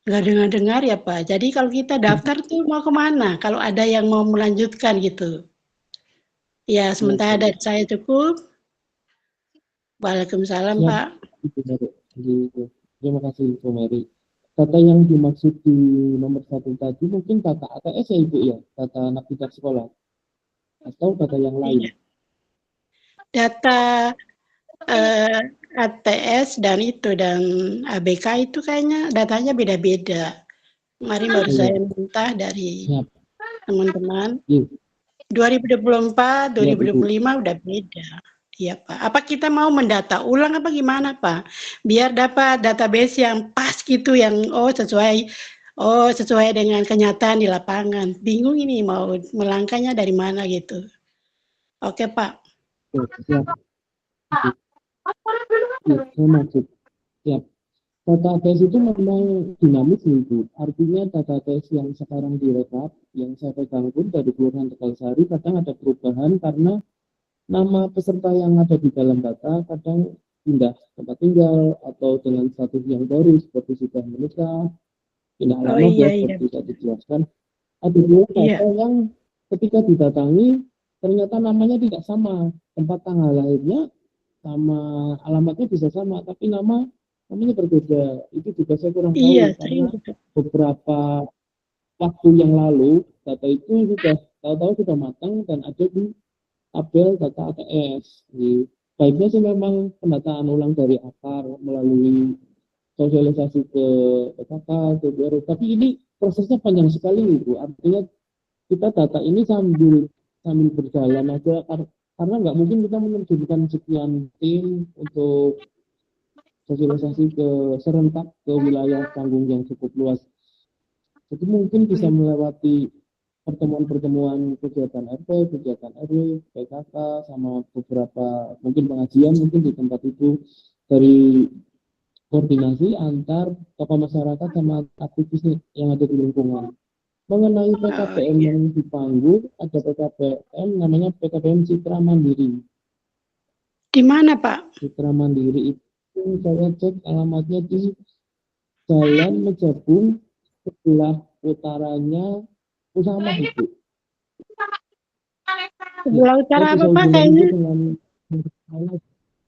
nggak dengar-dengar ya Pak. Jadi kalau kita daftar tuh mau kemana? Kalau ada yang mau melanjutkan gitu. Ya sementara dari saya cukup. Waalaikumsalam Siap. Pak. Terima kasih Ibu Mary. Data yang dimaksud di nomor 1 tadi mungkin data ATS ya Ibu ya, data anak tidak sekolah atau data yang lain. Data ATS dan ABK itu kayaknya datanya beda-beda. Kemarin baru saya minta dari teman-teman. 2024, 2025 udah beda. Iya Pak. Apa kita mau mendata ulang apa gimana Pak? Biar dapat database yang pas gitu, yang sesuai dengan kenyataan di lapangan. Bingung ini mau melangkahnya dari mana gitu. Oke Pak. Siap. Saya maksud. Siap. Data ATS itu memang dinamis Ibu. Artinya data ATS yang sekarang direkap, yang saya pegang pun dari Kelurahan Tegalsari, kadang ada perubahan karena nama peserta yang ada di dalam data kadang pindah tempat tinggal atau dengan status yang baru seperti sudah menikah, pindah alamat seperti tadi dijelaskan. Ada dua data yang ketika didatangi ternyata namanya tidak sama, tempat tanggal lahirnya sama alamatnya bisa sama, tapi namanya berbeda. Itu juga saya kurang tahu karena beberapa waktu yang lalu data itu sudah matang dan ada di tabel data ATS. Baiknya sih memang pendataan ulang dari akar melalui sosialisasi ke PKK, ke BRO. Tapi ini prosesnya panjang sekali Ibu. Artinya kita data ini sambil berjalan aja karena nggak mungkin kita menerjunkan sekian tim untuk sosialisasi ke serentak ke wilayah Panggung yang cukup luas. Jadi mungkin bisa melewati pertemuan-pertemuan kegiatan RT, kegiatan RW, PKK, sama beberapa mungkin pengajian mungkin di tempat itu dari koordinasi antar tokoh masyarakat sama aktivis yang ada di lingkungan. Mengenai PKBM yang di Panggung, ada PKBM namanya PKBM Citra Mandiri. Di mana Pak? Citra Mandiri itu saya cek alamatnya di Jalan Mejabung sebelah utaranya Usama Ibu. Sebelah utara apa Pak kayaknya? Dengan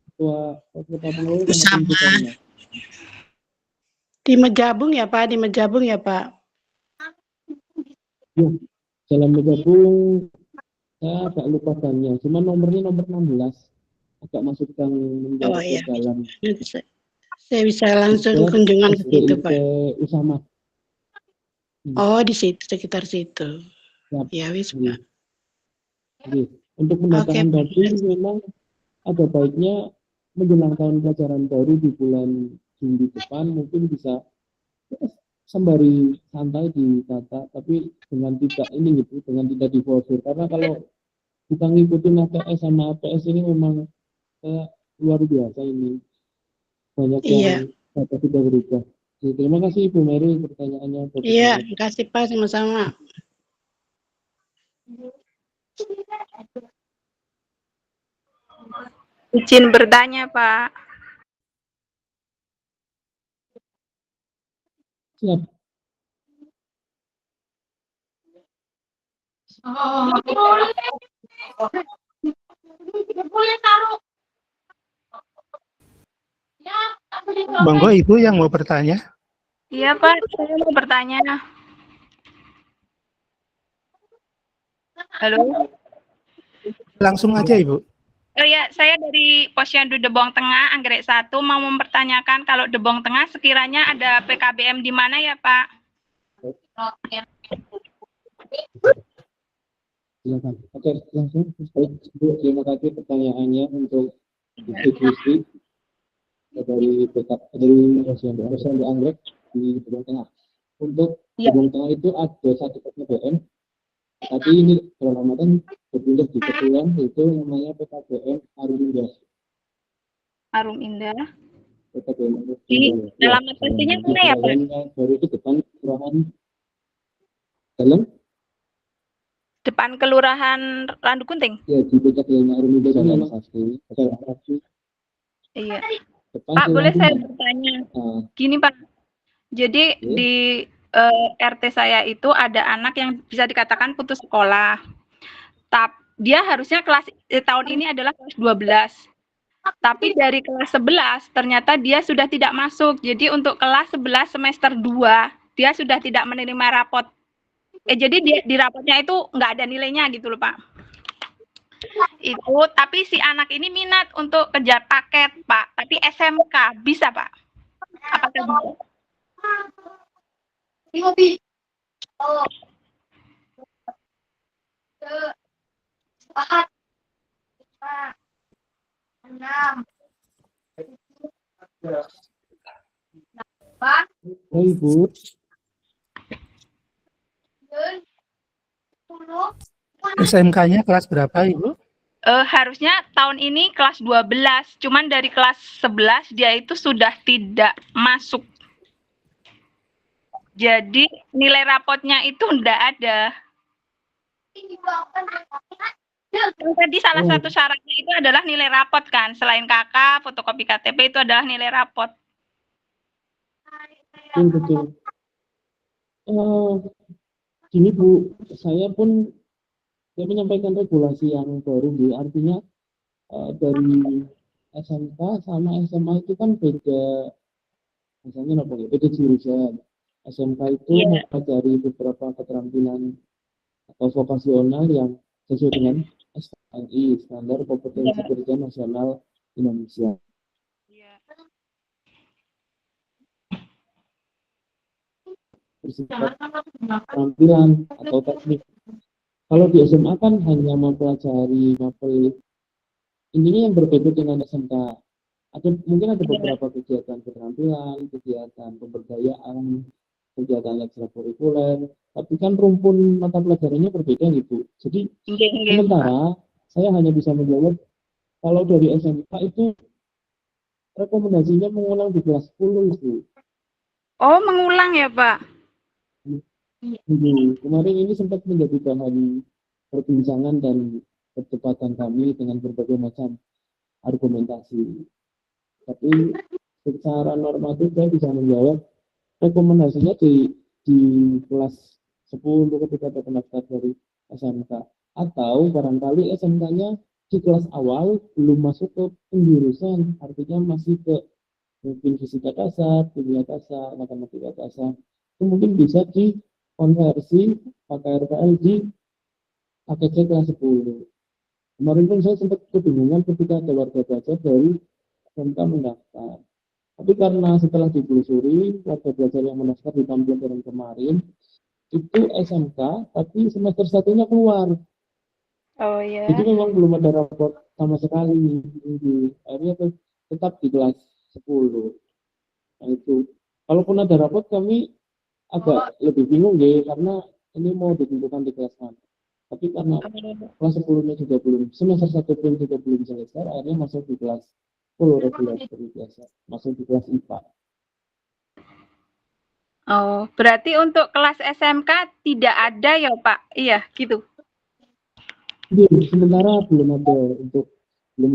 ketua pengelola Usama. Di Mejabung ya Pak, di Mejabung ya Pak. Ya, Jalan Mejabung saya agak lupa bannya, cuma nomornya nomor 16 agak masuk gang menjadi jalan. Saya bisa langsung Dekat kunjungan ke situ, SDIP Pak. Usama. Oh, di situ, sekitar situ. Siap. Ya, wis, Oke. Pak. Oke. Untuk Oke, pendataan Pak. tadi memang ada baiknya menjelang tahun pelajaran baru di bulan Juli depan mungkin bisa sembari santai ditata, tapi dengan tidak ini gitu, dengan tidak diforsir. Karena kalau kita ngikutin ATS sama APS ini memang kayak luar biasa ini. Banyak Iya, yang data sudah berubah. Oke, terima kasih Ibu Mary pertanyaannya. Bagus iya, banget. terima kasih Pak, sama-sama. Izin bertanya, Pak. Siap. Monggo Ibu yang mau bertanya. Iya, Pak, saya mau bertanya. Halo? Langsung aja Ibu. Oh ya, saya dari Posyandu Debong Tengah, Anggrek 1, mau mempertanyakan kalau Debong Tengah sekiranya ada PKBM di mana ya, Pak? Silakan. Oke, langsung. Baik, Ibu, terima kasih pertanyaannya untuk institusi dari Posyandu Anggrek di Debong Tengah. Untuk Ya. Debong Tengah itu ada satu PKBM, tapi ini beralaman berpindah di kebetulan itu namanya PKBM Arum Indah. Arum Indah. PKBM Arum Di Indah. dalam pastinya mana ya, Pak? Baru itu depan kelurahan dalam Depan Kelurahan Randu Kunting? ya di PKBM Arum Indah Jalan Sasti. Iya. Depan Pak, boleh saya kelurahan. bertanya? Nah, Gini, Pak. Jadi Oke. di RT saya itu ada anak yang bisa dikatakan putus sekolah. Dia harusnya tahun ini adalah kelas 12. Tapi dari kelas 11 ternyata dia sudah tidak masuk. Jadi untuk kelas 11 semester 2 dia sudah tidak menerima rapot. Jadi di rapotnya itu nggak ada nilainya gitu loh, Pak. Itu tapi si anak ini minat untuk kejar paket, Pak. Tapi SMK bisa, Pak? Apakah bisa? Oh Ibu, SMK-nya kelas berapa Ibu? Harusnya tahun ini kelas 12, cuman dari kelas 11 dia itu sudah tidak masuk. Jadi nilai rapotnya itu enggak ada. Tadi salah satu syaratnya itu adalah nilai rapot kan, selain KK, fotokopi KTP itu adalah nilai rapot. betul. Gini Bu, saya menyampaikan regulasi yang baru Bu, artinya dari SMK sama SMA itu kan beda, misalnya apa ya, beda jurusan. SMK itu mempelajari beberapa keterampilan atau vokasional yang sesuai dengan SKNI, Standar Kompetensi Kerja Nasional Indonesia. Bersifat keterampilan atau teknik. Kalau di SMA kan hanya mempelajari mapel, intinya yang berbeda dengan SMK. Mungkin ada beberapa kegiatan keterampilan, kegiatan pemberdayaan, kegiatan ekstrakurikuler, tapi kan rumpun mata pelajarannya berbeda gitu. Jadi sementara saya hanya bisa menjawab kalau dari SMK itu rekomendasinya mengulang di kelas 10 itu. Oh, mengulang ya, Pak? Kemarin ini sempat menjadi bahan perbincangan dan perdebatan kami dengan berbagai macam argumentasi. Tapi secara normatif saya bisa menjawab rekomendasinya di kelas 10 ketika ada pendaftar dari SMK, atau barangkali SMK-nya di kelas awal belum masuk ke penjurusan, artinya masih ke mungkin fisika dasar, kimia dasar, matematika dasar, itu mungkin bisa dikonversi pakai RPL di AKC kelas 10. Kemarin pun saya sempat kebingungan ketika ada warga belajar dari SMK mendaftar. Tapi Tapi karena setelah ditelusuri, warga belajar yang mendaftar di tahun pelajaran kemarin, itu SMK, tapi semester satunya keluar. Oh ya. Jadi memang belum ada raport sama sekali. Akhirnya tetap di kelas 10. Nah itu, kalaupun ada raport kami agak lebih bingung deh, karena ini mau ditentukan di kelas mana. Tapi karena kelas 10-nya juga belum, semester 1 pun juga belum selesai, akhirnya masuk di kelas 10 reguler seperti biasa, masuk di kelas IPA. Oh, berarti untuk kelas SMK tidak ada ya Pak? Iya, gitu. Sementara belum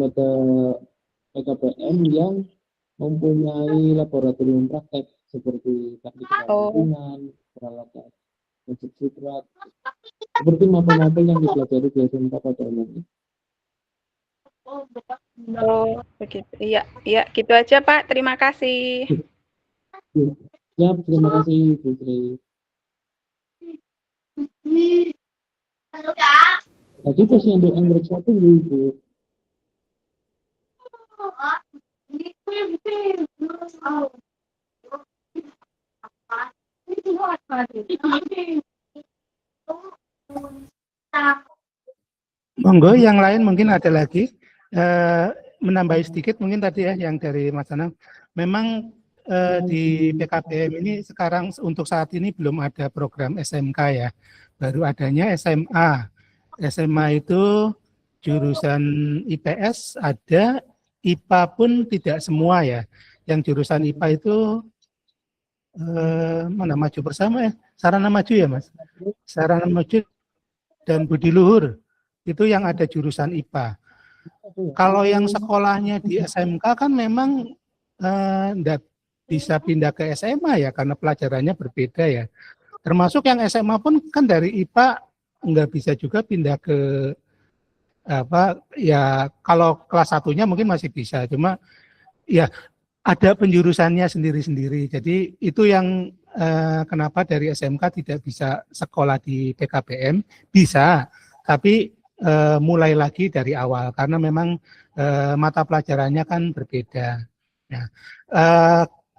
ada PKBM yang mempunyai laboratorium praktek seperti teknik lingkungan, peralatan musik sutra, seperti mapel-mapel yang dipelajari di SMK pada umumnya. Oh, begitu. Iya, iya, gitu aja Pak. Terima kasih. Ya, terima kasih Bu Sri. Tadi posyandu Anggrek 1 Bu. Monggo, yang lain mungkin ada lagi. Menambahi sedikit mungkin tadi ya yang dari Mas Anang. Memang di PKBM ini sekarang untuk saat ini belum ada program SMK ya. Baru adanya SMA. SMA itu jurusan IPS ada, IPA pun tidak semua ya. Yang jurusan IPA itu mana maju bersama ya? Sarana maju ya Mas? Sarana maju dan budi luhur. Itu yang ada jurusan IPA. Kalau yang sekolahnya di SMK kan memang enggak bisa pindah ke SMA ya, karena pelajarannya berbeda ya. Termasuk yang SMA pun kan dari IPA enggak bisa juga pindah ke apa ya, kalau kelas 1-nya mungkin masih bisa, cuma ya ada penjurusannya sendiri-sendiri. Jadi itu yang kenapa dari SMK tidak bisa sekolah di PKBM, bisa, tapi mulai lagi dari awal karena memang mata pelajarannya kan berbeda. Nah,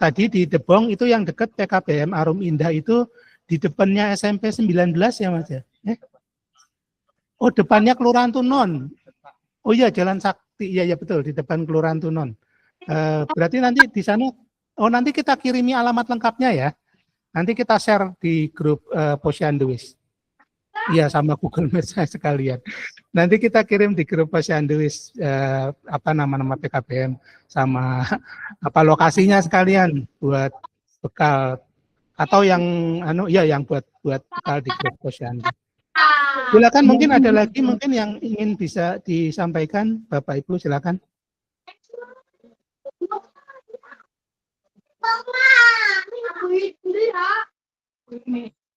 tadi di Debong itu yang dekat PKBM Arum Indah itu di depannya SMP 19 ya Mas ya? Oh, depannya Kelurahan Tunon. Oh iya, Jalan Sakti. Iya ya betul, di depan Kelurahan Tunon. Berarti nanti di sana, oh nanti kita kirimi alamat lengkapnya ya. Nanti kita share di grup Posyanduis. Iya, sama Google Maps saya sekalian. Nanti kita kirim di grup Posyanduis apa nama-nama PKBM sama apa lokasinya sekalian buat bekal atau yang yang buat bekal di grup Posyandu. Silakan, mungkin ada lagi mungkin yang ingin bisa disampaikan Bapak Ibu, silakan.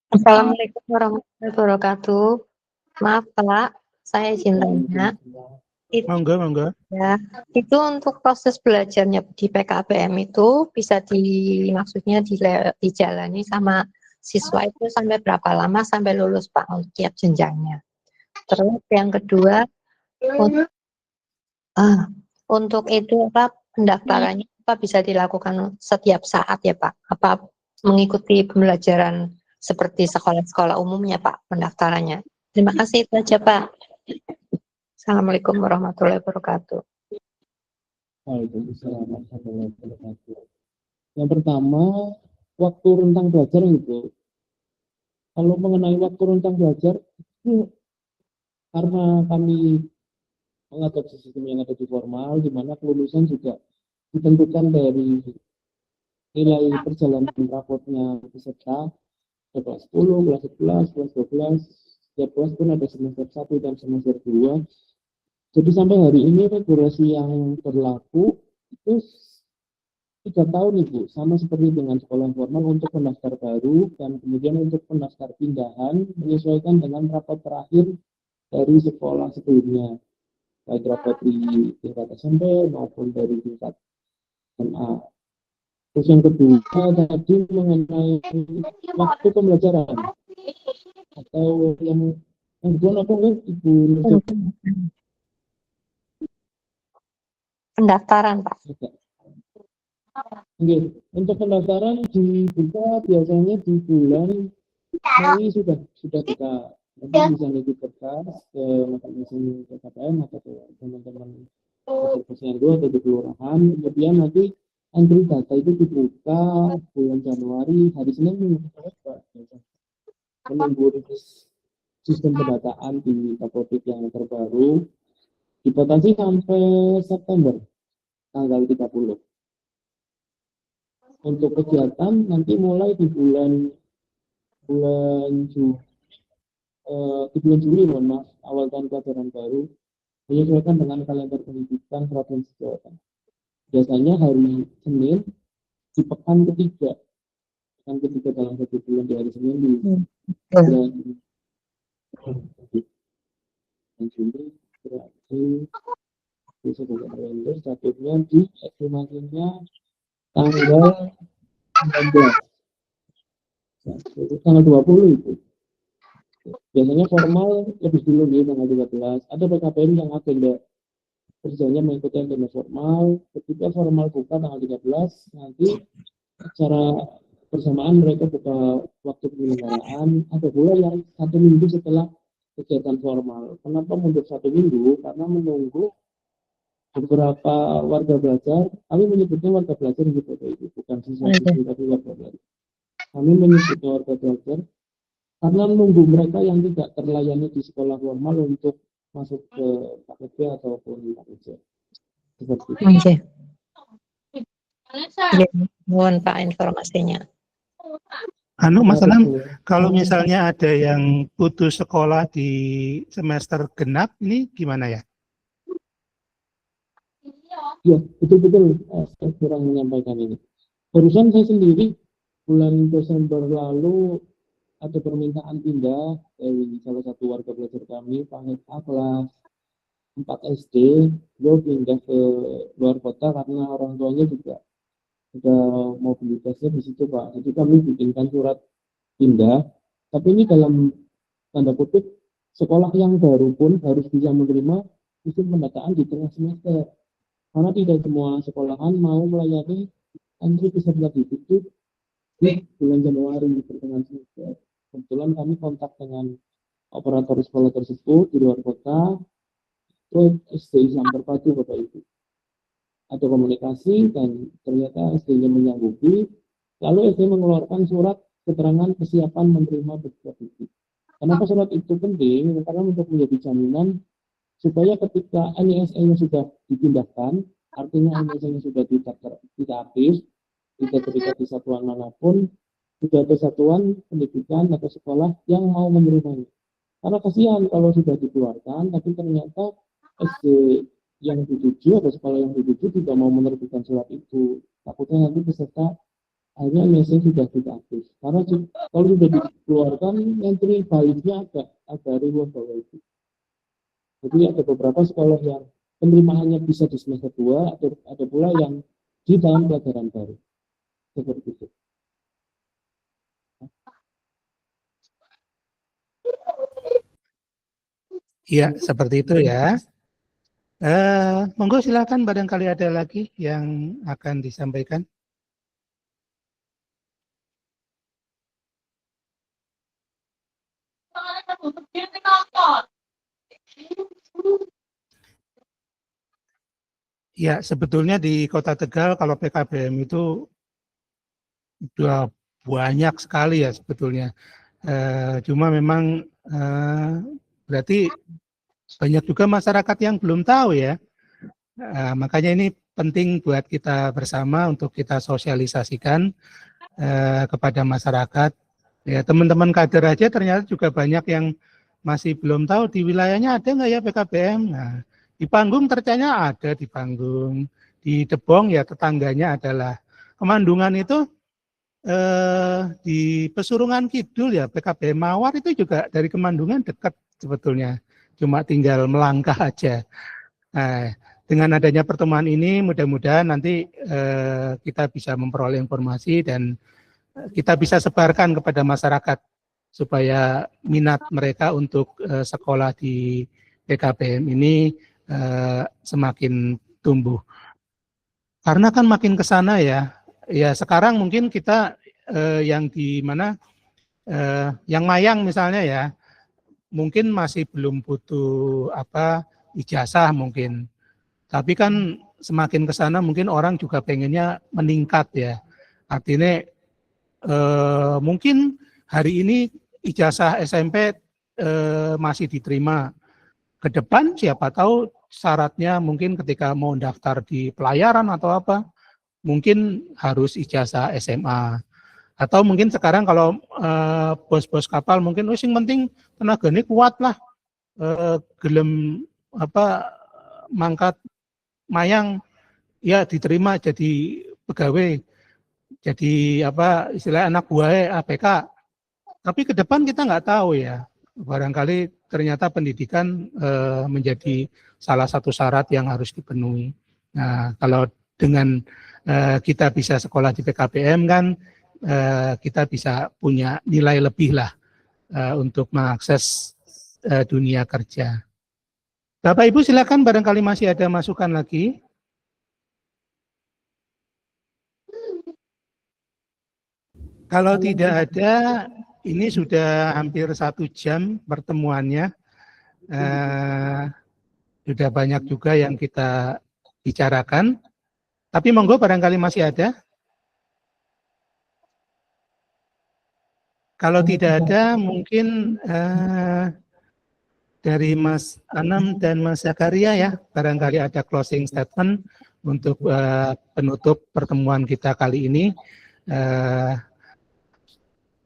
Assalamualaikum warahmatullahi wabarakatuh. Maaf Pak, saya izin tanya. Monggo. Ya, itu untuk proses belajarnya di PKBM itu bisa maksudnya dijalani sama siswa itu sampai berapa lama sampai lulus Pak untuk tiap jenjangnya. Terus yang kedua untuk itu apa pendaftarannya apa bisa dilakukan setiap saat ya Pak? Apa mengikuti pembelajaran seperti sekolah-sekolah umumnya Pak pendaftarannya? Terima kasih itu aja Pak. Assalamualaikum warahmatullahi wabarakatuh. Waalaikumsalam warahmatullahi wabarakatuh. Yang pertama, waktu rentang belajar itu. Kalau mengenai waktu rentang belajar, itu karena kami mengadopsi sistem yang ada di formal, di mana kelulusan juga ditentukan dari nilai perjalanan rapotnya peserta ke kelas 10, kelas 11, kelas 12, setiap kelas pun ada semester 1 dan semester 2. Jadi sampai hari ini regulasi yang berlaku itu 3 tahun Ibu, sama seperti dengan sekolah formal untuk pendaftar baru dan kemudian untuk pendaftar pindahan menyesuaikan dengan rapat terakhir dari sekolah sebelumnya, baik rapat di tingkat SMP maupun dari tingkat SMA. Terus yang kedua tadi mengenai waktu pembelajaran atau yang kedua apa enggak Ibu? Pendaftaran Pak. Oke, untuk pendaftaran dibuka biasanya di bulan Mei sudah kita nanti bisa ngikut daftar ke masing-masing PKPM atau ke teman-teman atau posyandu atau di kelurahan. Kemudian nanti entry data itu dibuka bulan Januari hari Senin minggu Pak. Menunggu rilis sistem pendataan di Kapodik yang terbaru dibatasi sampai September tanggal 30. Untuk kegiatan nanti mulai di bulan Juli, mohon maaf, awal tahun pelajaran baru menyesuaikan dengan kalender pendidikan Provinsi Jawa Tengah. Biasanya hari Senin di pekan ketiga dalam satu bulan di hari Senin di bulan Juli berarti di sebuah kalender jatuhnya di estimasinya tanggal 19 tanggal 20 itu. Biasanya formal lebih dulu di tanggal 13. Ada PKPM yang agenda kerjanya mengikuti agenda formal. Ketika formal buka tanggal 13, nanti secara bersamaan mereka buka waktu penyelenggaraan. Ada pula yang 1 minggu setelah kegiatan formal. Kenapa mundur 1 minggu? Karena menunggu beberapa warga belajar. Kami menyebutnya warga belajar di foto itu, bukan siswa-siswi tapi warga belajar. Kami menyebutnya warga belajar karena menunggu mereka yang tidak terlayani di sekolah formal untuk masuk ke KPP ataupun KPJ. Seperti itu. Oke. Ya, mohon Pak informasinya. Mas Anam, kalau misalnya ada yang putus sekolah di semester genap, ini gimana ya? Ya, betul-betul saya kurang menyampaikan ini. Barusan saya sendiri bulan Desember lalu ada permintaan pindah dari salah satu warga belajar kami, Pak A kelas 4 SD, beliau pindah ke luar kota karena orang tuanya juga sudah mobilitasnya di situ Pak. Jadi kami bikinkan surat pindah, tapi ini dalam tanda kutip sekolah yang baru pun harus bisa menerima sistem pendataan di tengah semester. Karena tidak semua sekolahan mau melayani entry peserta didik itu di bulan Januari di pertengahan semester. Kebetulan kami kontak dengan operator sekolah tersebut di luar kota, itu SD Islam Terpadu Bapak Ibu. Ada komunikasi dan ternyata SD-nya menyanggupi, lalu SD mengeluarkan surat keterangan kesiapan menerima peserta didik. Kenapa surat itu penting? Karena untuk menjadi jaminan supaya ketika NISA-nya sudah dipindahkan, artinya NISA-nya sudah tidak aktif, tidak terikat di satuan manapun, sudah ada satuan pendidikan atau sekolah yang mau menerimanya. Karena kasihan kalau sudah dikeluarkan, tapi ternyata SD yang dituju atau sekolah yang dituju tidak mau menerbitkan surat itu. Takutnya nanti peserta akhirnya NISA sudah tidak aktif. Karena kalau sudah dikeluarkan, entry baliknya agak riuh Bapak Ibu. Jadi ada beberapa sekolah yang penerimaannya bisa di semester 2, ada pula yang di tahun pelajaran baru. Seperti itu. Iya, seperti itu ya. Monggo silakan, barangkali ada lagi yang akan disampaikan. Ya, sebetulnya di Kota Tegal kalau PKBM itu sudah banyak sekali ya sebetulnya. Cuma memang berarti banyak juga masyarakat yang belum tahu ya. Makanya ini penting buat kita bersama untuk kita sosialisasikan kepada masyarakat. Ya, teman-teman kader aja ternyata juga banyak yang masih belum tahu di wilayahnya ada nggak ya PKBM. Nah, di Panggung ternyata ada di Panggung. Di Debong ya tetangganya adalah Kemandungan itu di Pesurungan Kidul ya PKBM Mawar itu juga dari Kemandungan dekat sebetulnya. Cuma tinggal melangkah aja. Nah, dengan adanya pertemuan ini mudah-mudahan nanti kita bisa memperoleh informasi dan kita bisa sebarkan kepada masyarakat supaya minat mereka untuk sekolah di PKBM ini semakin tumbuh. Karena kan makin ke sana ya sekarang mungkin kita yang di mana yang Mayang misalnya ya, mungkin masih belum butuh ijazah mungkin. Tapi kan semakin ke sana mungkin orang juga pengennya meningkat ya. Artinya mungkin hari ini ijazah SMP masih diterima. Ke depan siapa tahu syaratnya mungkin ketika mau daftar di pelayaran atau apa, mungkin harus ijazah SMA. Atau mungkin sekarang kalau bos-bos kapal mungkin yang penting tenaganya kuat lah, gelem mangkat Mayang ya diterima jadi pegawai, jadi istilah anak buah APK. Tapi ke depan kita nggak tahu ya, barangkali ternyata pendidikan menjadi salah satu syarat yang harus dipenuhi. Nah, kalau dengan kita bisa sekolah di PKBM kan kita bisa punya nilai lebih lah untuk mengakses dunia kerja. Bapak Ibu silakan, barangkali masih ada masukan lagi. Kalau tidak ada, ini sudah hampir 1 jam pertemuannya. Sudah banyak juga yang kita bicarakan. Tapi monggo barangkali masih ada. Kalau tidak ada, mungkin dari Mas Anam dan Mas Zakaria ya, barangkali ada closing statement untuk penutup pertemuan kita kali ini.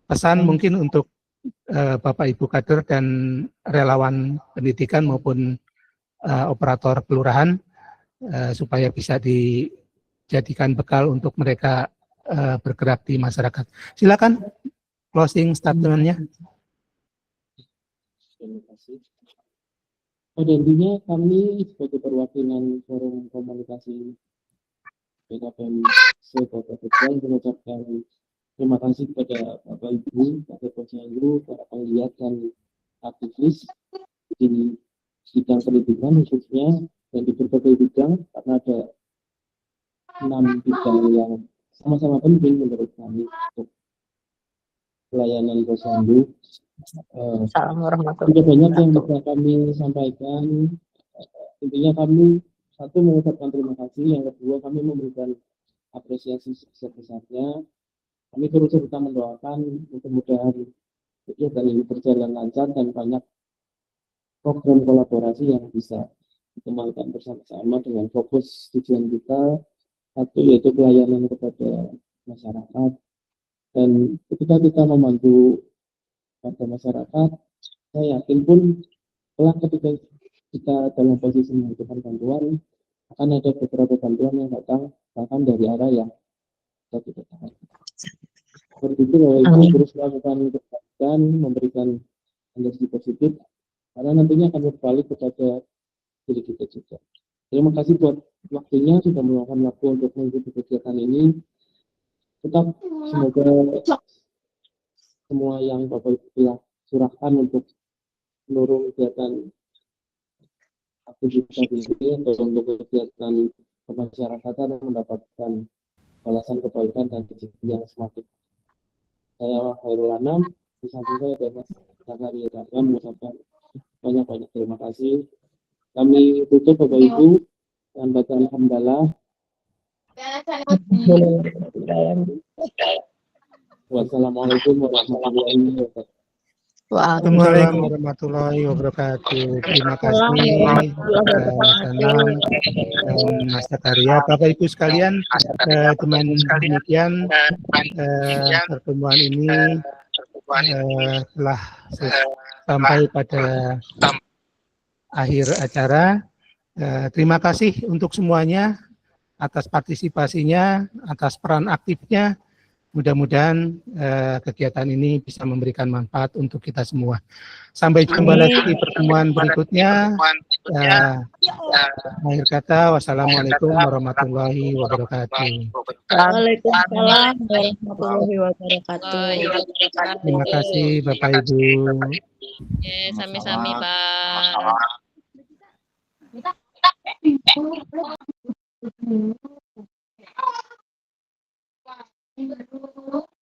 Pesan mungkin untuk Bapak Ibu kader dan relawan pendidikan maupun operator kelurahan supaya bisa dijadikan bekal untuk mereka bergerak di masyarakat. Silakan closing statement-nya. Terima kasih. Pada intinya kami sebagai perwakilan forum komunikasi PKBM Kota Tegal mengucapkan terima kasih kepada Bapak Ibu, Bapak Posyandu, para penggiat dan aktivis di bidang pendidikan khususnya dan di berbagai bidang, karena ada 6 bidang yang sama-sama penting menurut kami untuk pelayanan Posyandu. Assalamualaikum warahmatullahi Sudah banyak yang wabarakatuh. bisa kami sampaikan. Intinya kami satu mengucapkan terima kasih, yang kedua kami memberikan apresiasi sebesar-besarnya. Kami terus serta mendoakan mudah-mudahan kegiatan ini berjalan lancar dan banyak program kolaborasi yang bisa dikembangkan bersama-sama dengan fokus tujuan kita, satu yaitu pelayanan kepada masyarakat. Dan ketika kita membantu pada masyarakat, saya yakin pun kelak ketika kita dalam posisi membutuhkan bantuan, akan ada beberapa bantuan yang datang bahkan dari arah yang kita tidak tahu. Seperti itu, bahwa Ibu terus melakukan kebaikan, memberikan energi positif, karena nantinya akan berbalik kepada diri kita juga. Terima kasih buat waktunya, sudah meluangkan waktu untuk mengikuti kegiatan ini. Tetap semoga semua yang Bapak Ibu telah curahkan untuk seluruh kegiatan aktivitas ini atau untuk kegiatan kemasyarakatan mendapatkan balasan kebaikan dan rezeki yang semakin. Saya Khairul Anam, di samping saya ada Mas Zakaria Dagam, mengucapkan banyak-banyak terima kasih. Kami tutup Bapak Ibu dengan bacaan hamdalah. Wassalamualaikum warahmatullahi wabarakatuh. Waalaikumsalam warahmatullahi wabarakatuh. Terima kasih Mas Anam dan Mas Zakaria. Bapak Ibu sekalian, dengan demikian pertemuan ini telah sampai pada akhir acara. Terima kasih untuk semuanya atas partisipasinya, atas peran aktifnya. Mudah-mudahan kegiatan ini bisa memberikan manfaat untuk kita semua. Sampai jumpa lagi di pertemuan berikutnya. Akhir kata, wassalamualaikum warahmatullahi wabarakatuh. Waalaikumsalam warahmatullahi wabarakatuh. Terima kasih Bapak Ibu. Sami-sami Pak. Pak.